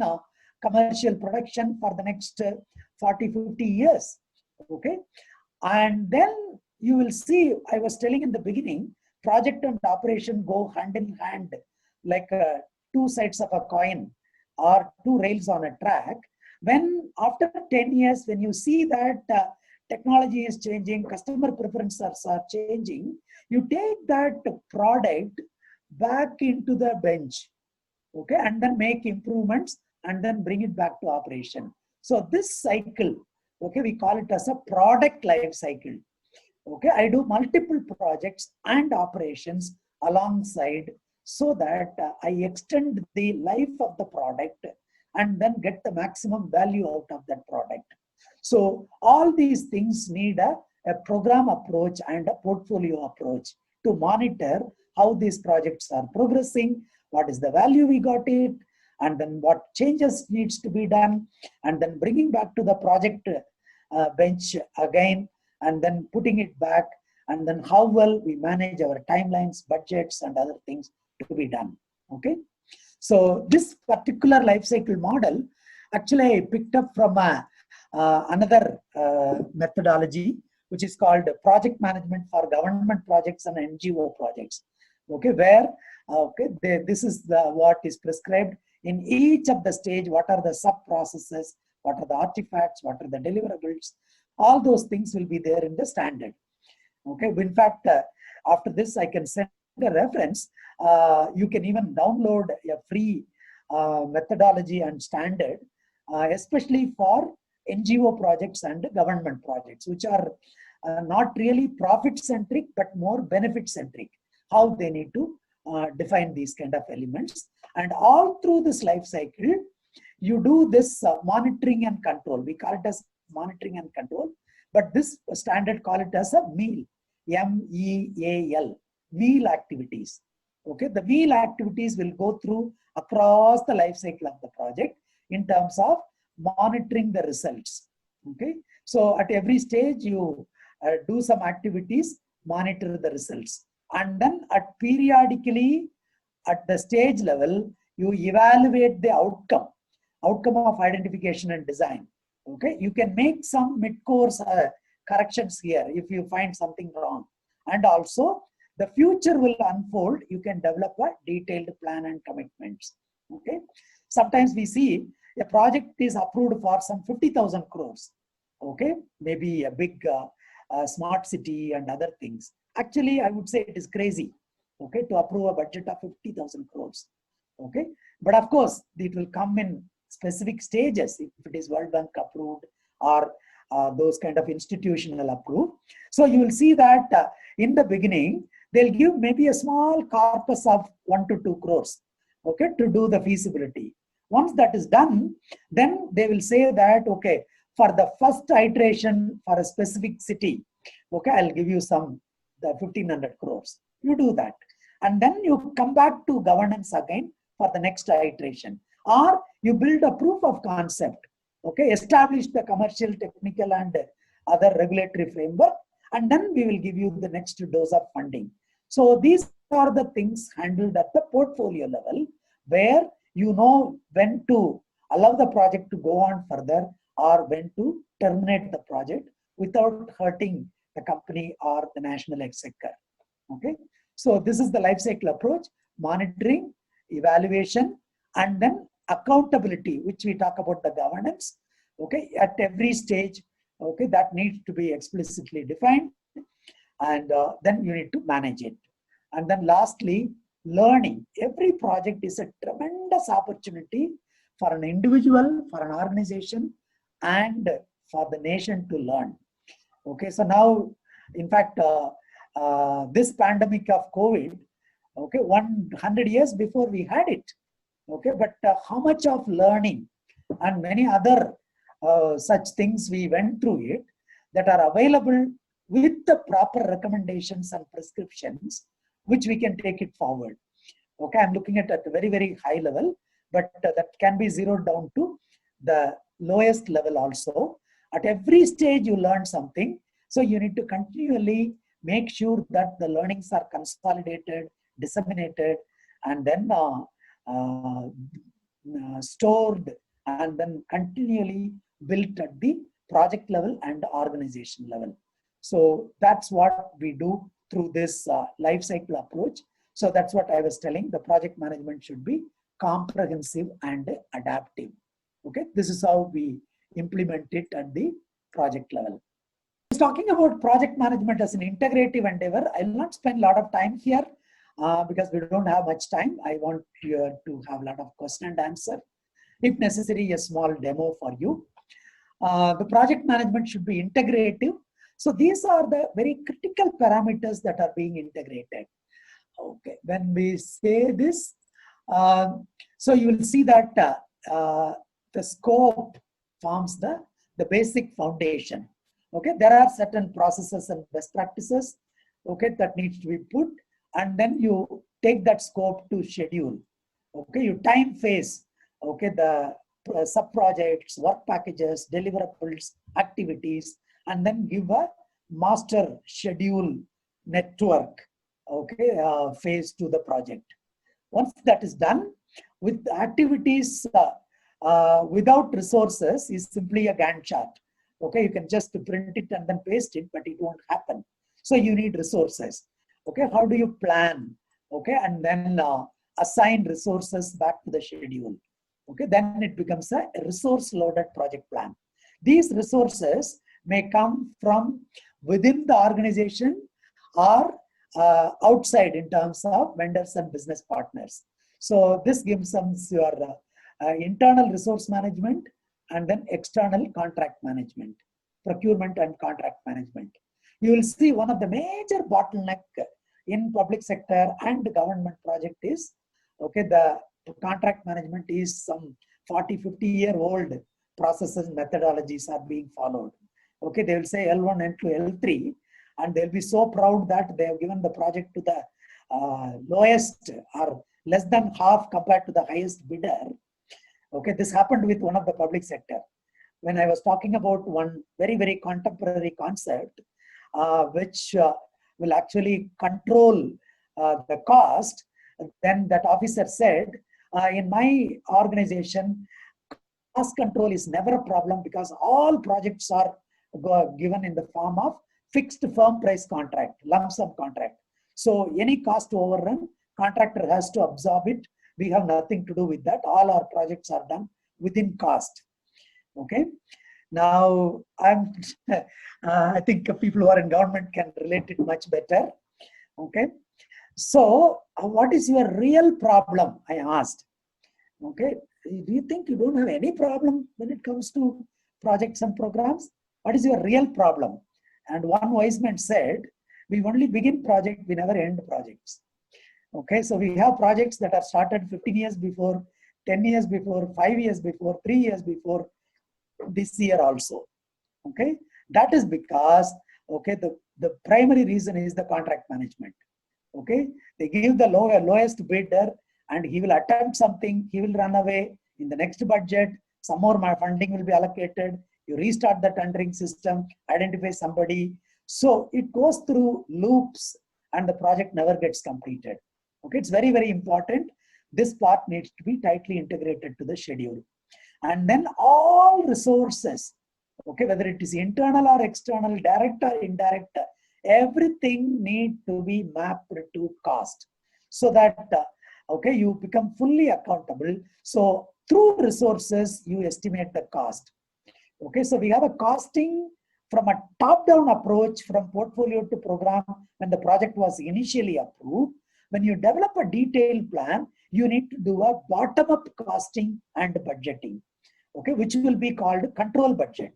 commercial production for the next 40, 50 years. Okay, and then you will see, I was telling in the beginning, project and operation go hand in hand, like two sides of a coin or two rails on a track. When after 10 years, when you see that technology is changing, customer preferences are changing, you take that product back into the bench, okay, and then make improvements and then bring it back to operation. So this cycle, okay, we call it as a product life cycle. Okay, I do multiple projects and operations alongside so that I extend the life of the product and then get the maximum value out of that product. So all these things need a program approach and a portfolio approach to monitor how these projects are progressing, what is the value we got it, and then what changes needs to be done, and then bringing back to the project bench again, and then putting it back, and then how well we manage our timelines, budgets, and other things to be done. Okay, so this particular life cycle model, actually I picked up from another methodology, which is called project management for government projects and NGO projects. Okay, where this is what is prescribed in each of the stage. What are the sub processes? What are the artifacts? What are the deliverables? All those things will be there in the standard. Okay, in fact, after this, I can send a reference. You can even download a free methodology and standard, especially for NGO projects and government projects, which are not really profit-centric, but more benefit-centric, how they need to define these kind of elements. And all through this life cycle, you do this monitoring and control. We call it as monitoring and control, but this standard call it as a MEAL, MEAL, MEAL activities. Okay, the MEAL activities will go through across the life cycle of the project in terms of monitoring the results. Okay, so at every stage you do some activities, monitor the results, and then at periodically at the stage level you evaluate the outcome of identification and design. Okay, you can make some mid-course corrections here if you find something wrong, and also the future will unfold. You can develop a detailed plan and commitments. Okay, sometimes we see a project is approved for some 50,000 crores. Okay, maybe a big smart city and other things. Actually, I would say it is crazy. Okay, to approve a budget of 50,000 crores. Okay, but of course it will come in specific stages if it is World Bank approved or those kind of institutional approved. So you will see that in the beginning they'll give maybe a small corpus of 1 to 2 crores. Okay, to do the feasibility. Once that is done, then they will say that, okay, for the first iteration for a specific city, okay, I'll give you the 1,500 crores. You do that. And then you come back to governance again for the next iteration. Or you build a proof of concept, okay, establish the commercial, technical, and other regulatory framework, and then we will give you the next dose of funding. So these are the things handled at the portfolio level, where you know when to allow the project to go on further or when to terminate the project without hurting the company or the national exchequer. Okay, so this is the life cycle approach: monitoring, evaluation, and then accountability, which we talk about the governance. Okay, at every stage, okay, that needs to be explicitly defined, and then you need to manage it. And then lastly, learning. Every project is a tremendous opportunity for an individual, for an organization, and for the nation to learn. Okay, so now, in fact, this pandemic of COVID, okay, 100 years before we had it, okay, but how much of learning and many other such things we went through it that are available with the proper recommendations and prescriptions, which we can take it forward. Okay, I'm looking at a very, very high level, but that can be zeroed down to the lowest level also. At every stage, you learn something. So you need to continually make sure that the learnings are consolidated, disseminated, and then stored, and then continually built at the project level and organization level. So that's what we do through this life cycle approach. So that's what I was telling. The project management should be comprehensive and adaptive. Okay, this is how we implement it at the project level. Talking about project management as an integrative endeavor, I will not spend a lot of time here because we don't have much time. I want you to have a lot of question and answer. If necessary, a small demo for you. The project management should be integrative. So these are the very critical parameters that are being integrated. Okay, when we say this, so you will see that the scope forms the basic foundation. Okay, there are certain processes and best practices, okay, that needs to be put, and then you take that scope to schedule. Okay, you time phase, okay, the sub-projects, work packages, deliverables, activities, and then give a master schedule network, okay, phase to the project. Once that is done, with the activities without resources is simply a Gantt chart. Okay, you can just print it and then paste it, but it won't happen. So you need resources. Okay, how do you plan? Okay, and then assign resources back to the schedule. Okay, then it becomes a resource-loaded project plan. These resources may come from within the organization or outside in terms of vendors and business partners. So this gives us your internal resource management and then external contract management, procurement and contract management. You will see one of the major bottleneck in public sector and government project is, okay, the contract management is some 40-50-year-old processes and methodologies are being followed. Okay, they will say L1, L2, L3, and they'll be so proud that they have given the project to the lowest or less than half compared to the highest bidder. Okay, this happened with one of the public sector. When I was talking about one very, very contemporary concept, which will actually control the cost, then that officer said, in my organization, cost control is never a problem because all projects are given in the form of fixed firm price contract, lump sum contract. So any cost overrun, contractor has to absorb it. We have nothing to do with that. All our projects are done within cost. Okay. Now, I think people who are in government can relate it much better. Okay. So, what is your real problem? I asked. Okay. Do you think you don't have any problem when it comes to projects and programs? What is your real problem? And one wise man said, we only begin project, we never end projects. Okay, so we have projects that are started 15 years before, 10 years before, 5 years before, 3 years before, this year also. Okay, that is because, okay, the primary reason is the contract management. Okay, they give the lowest bidder and he will attempt something, he will run away. In the next budget, some more funding will be allocated. You restart the tendering system, identify somebody. So it goes through loops and the project never gets completed. Okay, it's very, very important. This part needs to be tightly integrated to the schedule. And then all resources, Okay, whether it is internal or external, direct or indirect, everything need to be mapped to cost, so that okay, you become fully accountable. So through resources, you estimate the cost. Okay, so we have a costing from a top-down approach from portfolio to program when the project was initially approved. When you develop a detailed plan, you need to do a bottom-up costing and budgeting, okay, which will be called control budget.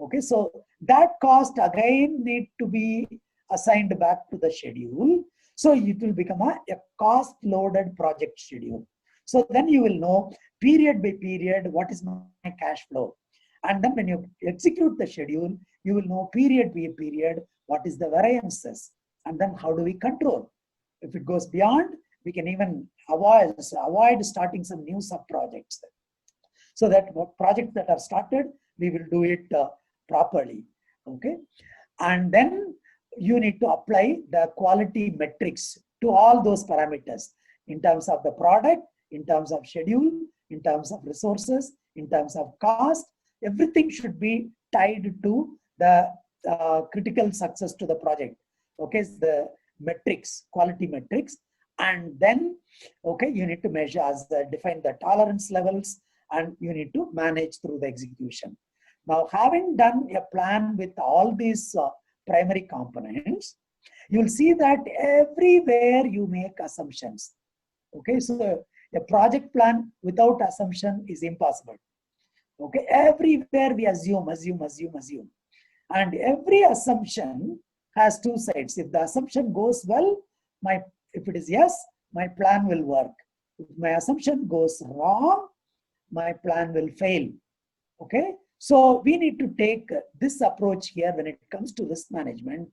Okay, so that cost again need to be assigned back to the schedule. So it will become a cost-loaded project schedule. So then you will know period by period what is my cash flow. And then when you execute the schedule, you will know period by period what is the variances. And then how do we control? If it goes beyond, we can even avoid starting some new sub-projects. So that projects that are started, we will do it properly. Okay. And then you need to apply the quality metrics to all those parameters in terms of the product, in terms of schedule, in terms of resources, in terms of cost. Everything should be tied to the critical success to the project. Okay, the metrics, quality metrics, and then okay, you need to measure as define the tolerance levels, and you need to manage through the execution. Now, having done a plan with all these primary components, you'll see that everywhere you make assumptions. Okay, so a project plan without assumption is impossible. Okay, everywhere we assume. And every assumption has two sides. If the assumption goes well, if it is yes, my plan will work. If my assumption goes wrong, my plan will fail. Okay, so we need to take this approach here when it comes to risk management.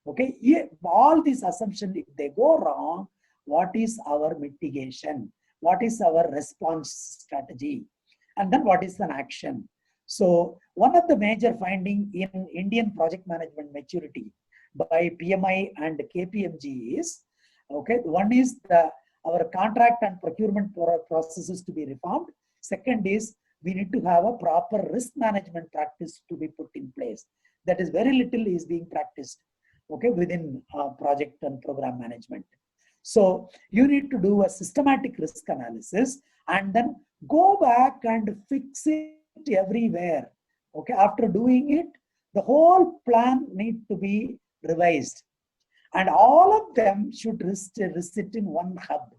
Okay, all these assumptions, if they go wrong, what is our mitigation? What is our response strategy? And then what is an action? So one of the major findings in Indian project management maturity by PMI and KPMG is, okay, one is our contract and procurement processes to be reformed. Second is we need to have a proper risk management practice to be put in place. That is very little is being practiced, okay, within project and program management. So you need to do a systematic risk analysis and then go back and fix it everywhere. Okay, after doing it, the whole plan needs to be revised, and all of them should sit in one hub.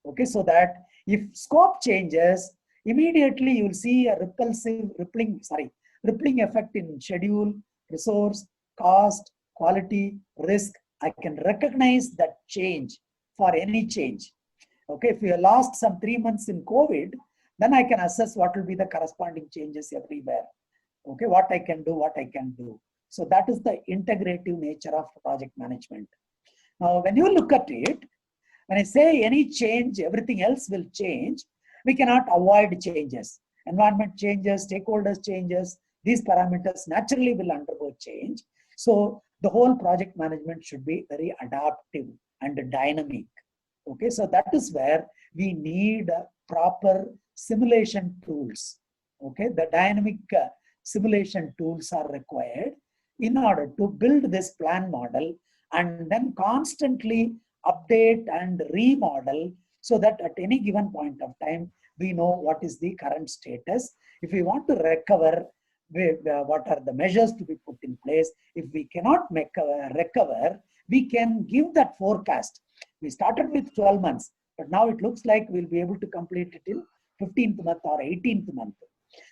Okay, so that if scope changes, immediately you will see a rippling effect in schedule, resource, cost, quality, risk. I can recognize that change for any change. Okay, if you lost some 3 months in COVID, then I can assess what will be the corresponding changes everywhere. Okay, what I can do. So that is the integrative nature of project management. Now, when you look at it, when I say any change, everything else will change, we cannot avoid changes. Environment changes, stakeholders changes, these parameters naturally will undergo change. So the whole project management should be very adaptive and dynamic. Okay, so that is where we need proper simulation tools. Okay, the dynamic simulation tools are required in order to build this plan model and then constantly update and remodel so that at any given point of time, we know what is the current status. If we want to recover, what are the measures to be put in place? If we cannot recover, we can give that forecast. We started with 12 months, but now it looks like we'll be able to complete it in 15th month or 18th month.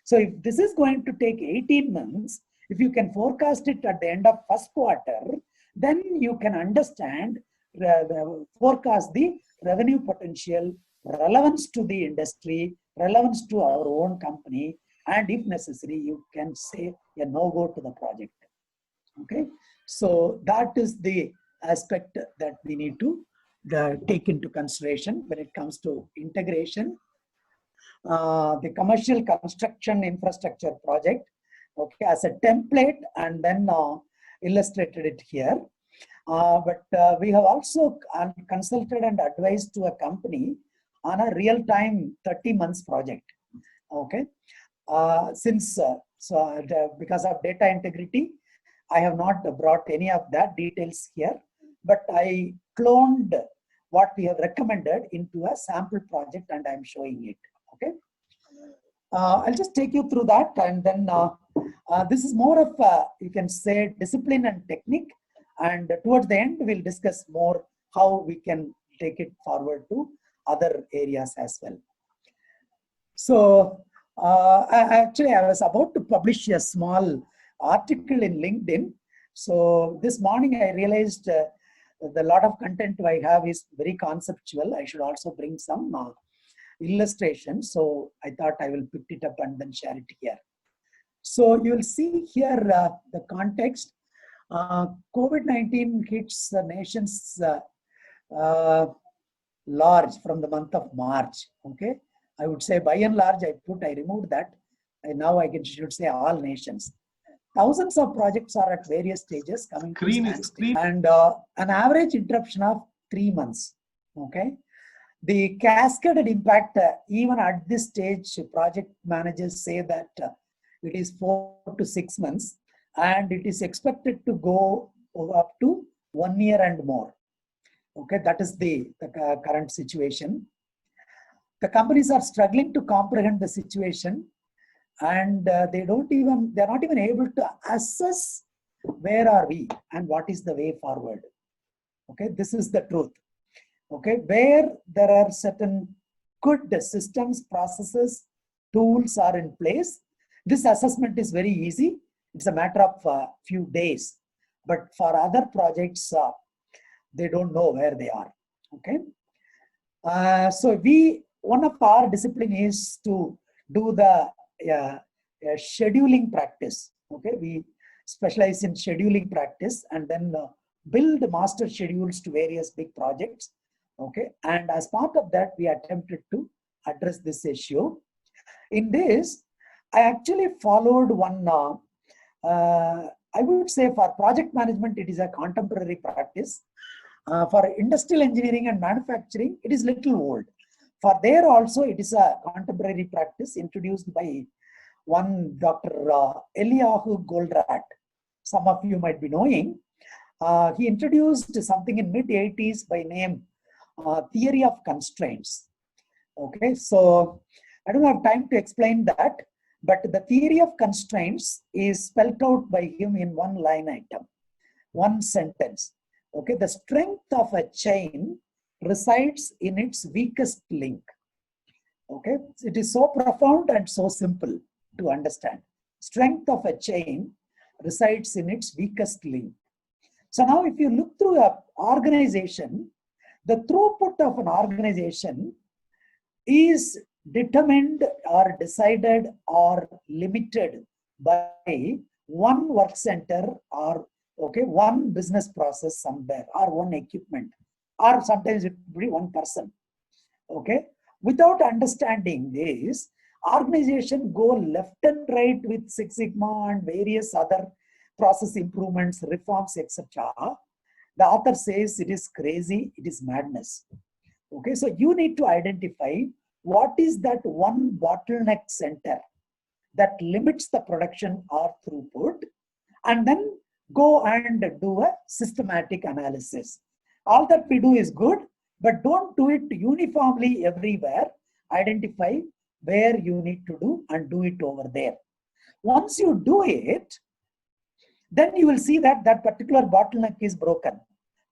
So if this is going to take 18 months, if you can forecast it at the end of first quarter, then you can understand, forecast the revenue potential, relevance to the industry, relevance to our own company, and if necessary, you can say a no-go to the project. Okay, so that is the aspect that we need to take into consideration when it comes to integration. The commercial construction infrastructure project, okay, as a template, and then illustrated it here. But we have also consulted and advised to a company on a real-time 30 months project. Okay, since So because of data integrity, I have not brought any of that details here, but I cloned what we have recommended into a sample project and I'm showing it. Okay. I'll just take you through that, and then this is more of you can say discipline and technique, and towards the end we'll discuss more how we can take it forward to other areas as well. So actually I was about to publish a small article in LinkedIn. So this morning I realized the lot of content I have is very conceptual. I should also bring some illustration. So I thought I will pick it up and then share it here. So you will see here the context. COVID-19 hits the nations large from the month of March. Okay, I would say by and large I removed that. And now I should say all nations. Thousands of projects are at various stages coming to standstill, and an average interruption of 3 months. Okay. The cascaded impact, even at this stage, project managers say that it is 4 to 6 months, and it is expected to go up to 1 year and more. Okay, that is the current situation. The companies are struggling to comprehend the situation, and they're not even able to assess where are we and what is the way forward. Okay, this is the truth. Okay, where there are certain good systems, processes, tools are in place, this assessment is very easy. It's a matter of a few days. But for other projects, they don't know where they are. Okay. So one of our discipline is to do the scheduling practice. Okay, we specialize in scheduling practice and then build master schedules to various big projects. Okay, and as part of that, we attempted to address this issue. In this, I actually followed one, I would say for project management, it is a contemporary practice. For industrial engineering and manufacturing, it is little old. For there also, it is a contemporary practice introduced by one Dr. Eliyahu Goldratt. Some of you might be knowing. He introduced something in mid-80s by name theory of constraints. Okay, so I don't have time to explain that, but the theory of constraints is spelled out by him in one line item, one sentence. Okay, the strength of a chain resides in its weakest link. Okay, it is so profound and so simple to understand. Strength of a chain resides in its weakest link. So now if you look through an organization, the throughput of an organization is determined or decided or limited by one work center or one business process somewhere or one equipment, or sometimes it will be one person. Okay, without understanding this, organization go left and right with Six Sigma and various other process improvements, reforms, etc. The author says it is crazy, it is madness. Okay, so you need to identify what is that one bottleneck center that limits the production or throughput, and then go and do a systematic analysis. All that we do is good, but don't do it uniformly everywhere. Identify where you need to do and do it over there. Once you do it, then you will see that that particular bottleneck is broken.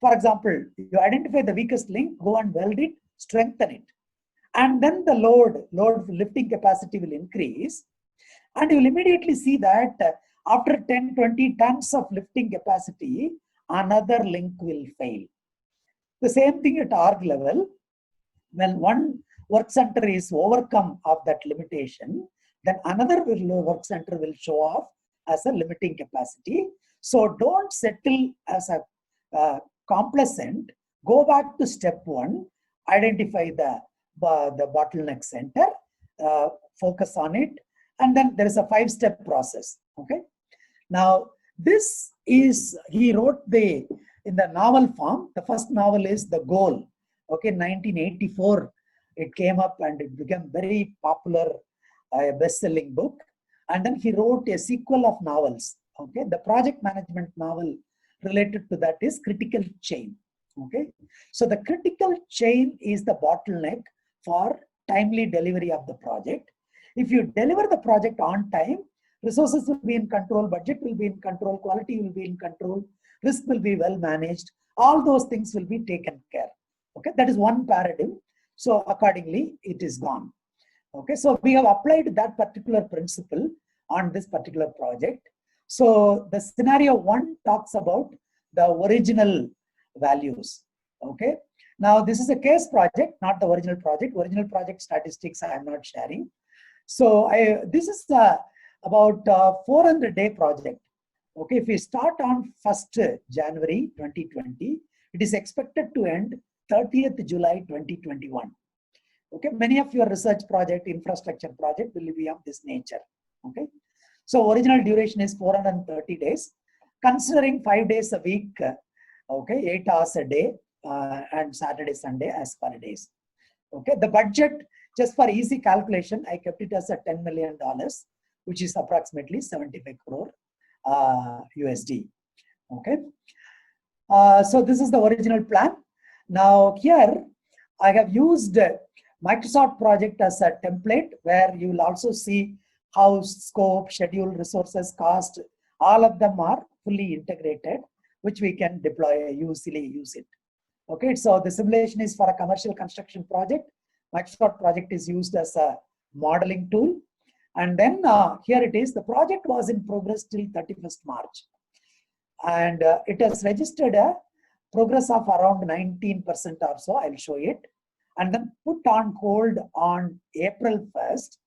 For example, you identify the weakest link, go and weld it, strengthen it. And then the load lifting capacity will increase. And you will immediately see that after 10, 20 tons of lifting capacity, another link will fail. The same thing at org level. When one work center is overcome of that limitation, then another work center will show off as a limiting capacity. So don't settle as a complacent. Go back to step one, identify the bottleneck center, focus on it, and then there is a 5-step process. Okay. Now this is, he wrote in the novel form. The first novel is The Goal. Okay, 1984 it came up and it became very popular, best-selling book. And then he wrote a sequel of novels. Okay, the project management novel related to that is Critical Chain. Okay, so the critical chain is the bottleneck for timely delivery of the project. If you deliver the project on time, resources will be in control, budget will be in control, quality will be in control, risk will be well managed. All those things will be taken care. Okay, that is one paradigm. So accordingly, it is gone. Okay, so we have applied that particular principle on this particular project. So the scenario 1 talks about the original values. Okay, now this is a case project, not the original project. Original project statistics I am not sharing. So this is about 400-day project. Okay, if we start on 1st January 2020, it is expected to end 30th July 2021. Okay, many of your research project, infrastructure project will be of this nature. Okay, so original duration is 430 days, considering 5 days a week, okay, 8 hours a day, and Saturday, Sunday as holidays. Okay, the budget, just for easy calculation, I kept it as a $10 million, which is approximately 75 crore USD. Okay, so this is the original plan. Now here I have used Microsoft project as a template where you will also see how scope, schedule, resources, cost, all of them are fully integrated, which we can deploy, easily use it. Okay, so the simulation is for a commercial construction project. Microsoft project is used as a modeling tool. And then here it is, the project was in progress till 31st March. And it has registered a progress of around 19% or so, I'll show it. And then put on hold on April 1st,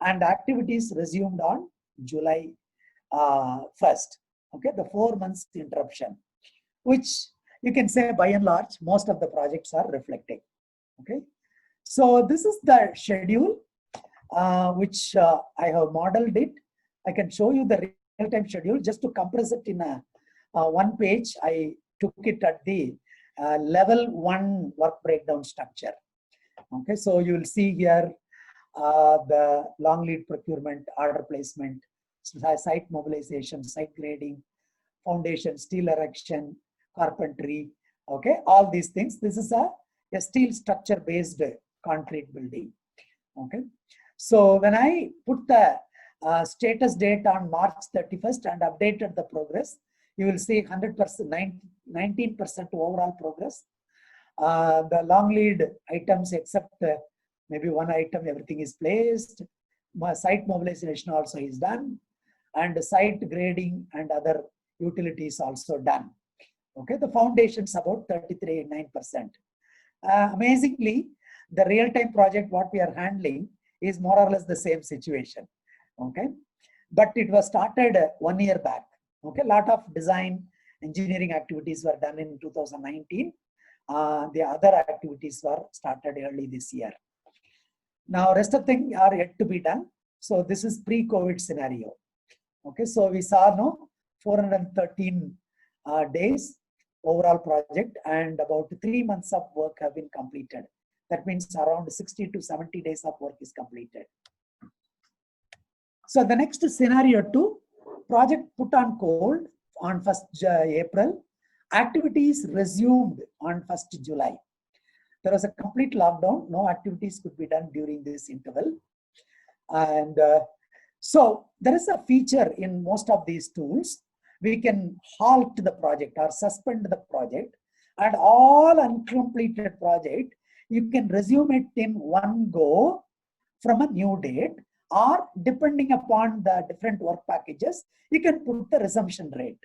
and activities resumed on July 1st. Okay, the 4 months interruption, which you can say by and large, most of the projects are reflecting. Okay, so this is the schedule, which I have modeled it. I can show you the real-time schedule just to compress it in a one page. I took it at the level 1 work breakdown structure. Okay, so you will see here the long lead procurement, order placement, site mobilization, site grading, foundation, steel erection, carpentry. Okay, all these things. This is a steel structure based concrete building. Okay, so when I put the status date on March 31st and updated the progress, you will see 100%, 19% overall progress. The long lead items, except maybe one item, everything is placed. Site mobilization also is done, and site grading and other utilities also done. Okay, the foundations about 33.9%. Amazingly, the real-time project what we are handling is more or less the same situation. Okay, but it was started 1 year back. Okay, a lot of design engineering activities were done in 2019. The other activities were started early this year. Now, rest of things are yet to be done. So this is pre-COVID scenario. Okay, so we saw now 413 days overall project, and about 3 months of work have been completed. That means around 60 to 70 days of work is completed. So the next scenario 2, project put on hold on 1st April. Activities resumed on 1st July. There was a complete lockdown. No activities could be done during this interval. And so there is a feature in most of these tools. We can halt the project or suspend the project, and all uncompleted project, you can resume it in one go from a new date, or depending upon the different work packages, you can put the resumption rate.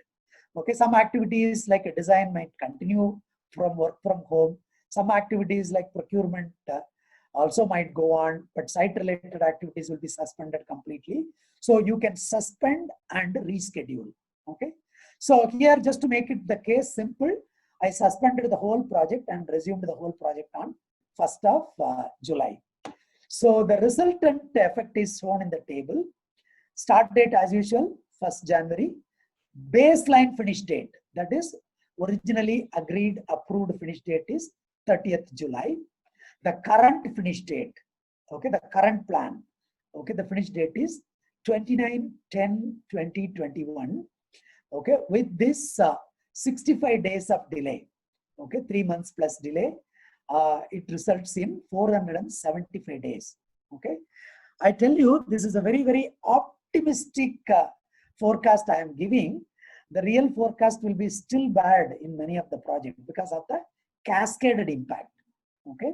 Okay, some activities like a design might continue from work from home. Some activities like procurement also might go on, but site-related activities will be suspended completely. So you can suspend and reschedule. Okay, so here, just to make it the case simple, I suspended the whole project and resumed the whole project on 1st of July. So the resultant effect is shown in the table. Start date as usual, 1st January. Baseline finish date, that is originally agreed approved finish date is 30th July. The current finish date, okay, the current plan, okay, the finish date is 29/10/2021. Okay, with this 65 days of delay, okay, 3 months plus delay, it results in 475 days. Okay, I tell you, this is a very, very optimistic forecast I am giving. The real forecast will be still bad in many of the projects because of the cascaded impact. Okay,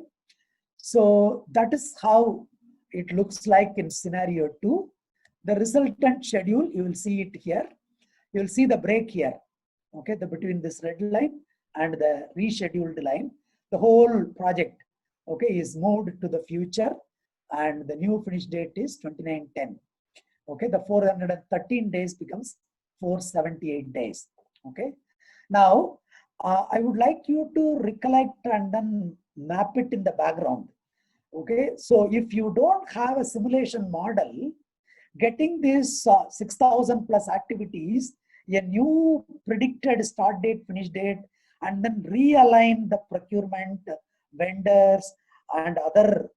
so that is how it looks like in scenario 2. The resultant schedule, you will see it here. You will see the break here. Okay, between this red line and the rescheduled line, the whole project, okay, is moved to the future, and the new finish date is 29/10. Okay, the 413 days becomes 478 days. Okay, now I would like you to recollect and then map it in the background. Okay, so if you don't have a simulation model, getting these 6,000 plus activities, a new predicted start date, finish date, and then realign the procurement, vendors, and other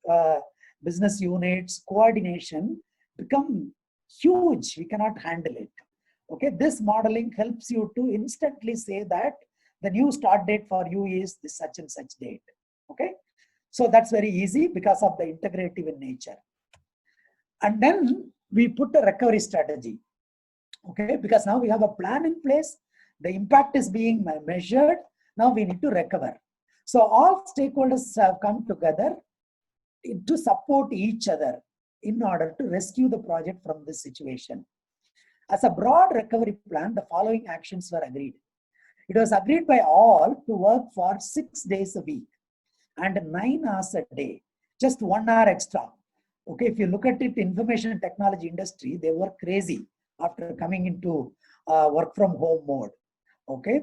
business units, coordination become huge. We cannot handle it. Okay, this modeling helps you to instantly say that the new start date for you is this such and such date. Okay, so that's very easy because of the integrative in nature. And then we put a recovery strategy. Okay, because now we have a plan in place, the impact is being measured, now we need to recover. So all stakeholders have come together to support each other in order to rescue the project from this situation. As a broad recovery plan, the following actions were agreed. It was agreed by all to work for 6 days a week and 9 hours a day, just 1 hour extra. Okay, if you look at it, information and technology industry, they were crazy after coming into work from home mode. Okay,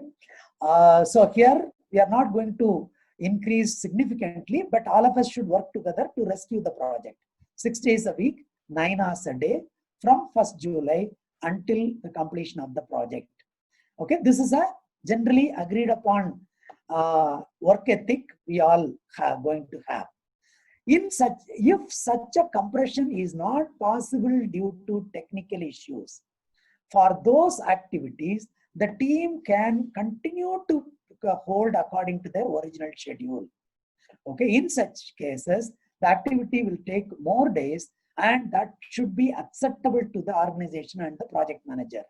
so here we are not going to increase significantly, but all of us should work together to rescue the project. 6 days a week, 9 hours a day from 1st July until the completion of the project. Okay, this is a generally agreed upon work ethic we all are going to have. If such a compression is not possible due to technical issues, for those activities, the team can continue to hold according to their original schedule. Okay, in such cases, the activity will take more days, and that should be acceptable to the organization and the project manager.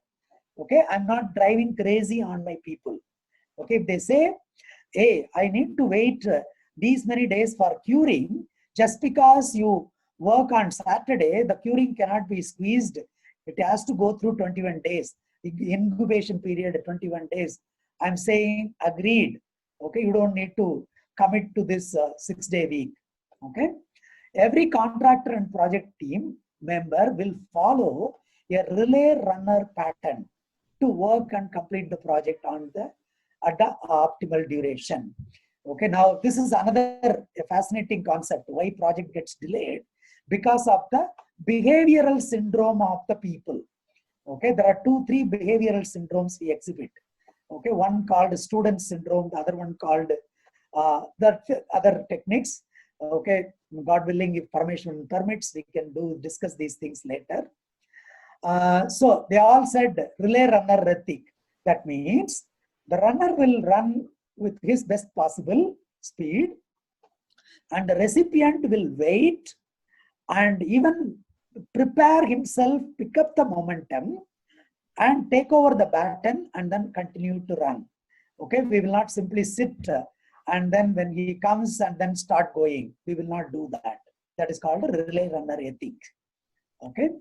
Okay, I'm not driving crazy on my people. Okay, if they say, hey, I need to wait these many days for curing, just because you work on Saturday, the curing cannot be squeezed. It has to go through 21 days. The incubation period, 21 days. I'm saying agreed. Okay, you don't need to commit to this 6-day week. Okay, every contractor and project team member will follow a relay runner pattern to work and complete the project at the optimal duration. Okay, now this is another fascinating concept. Why project gets delayed? Because of the behavioral syndrome of the people. Okay, there are 2-3 behavioral syndromes we exhibit. Okay, one called student syndrome, the other one called the other techniques. Okay, God willing, if permission permits, we can discuss these things later. So they all said relay runner ethic. That means the runner will run with his best possible speed, and the recipient will wait and even prepare himself, pick up the momentum and take over the baton and then continue to run. Okay, we will not simply sit and then when he comes and then start going. We will not do that. That is called a relay runner ethic. Okay,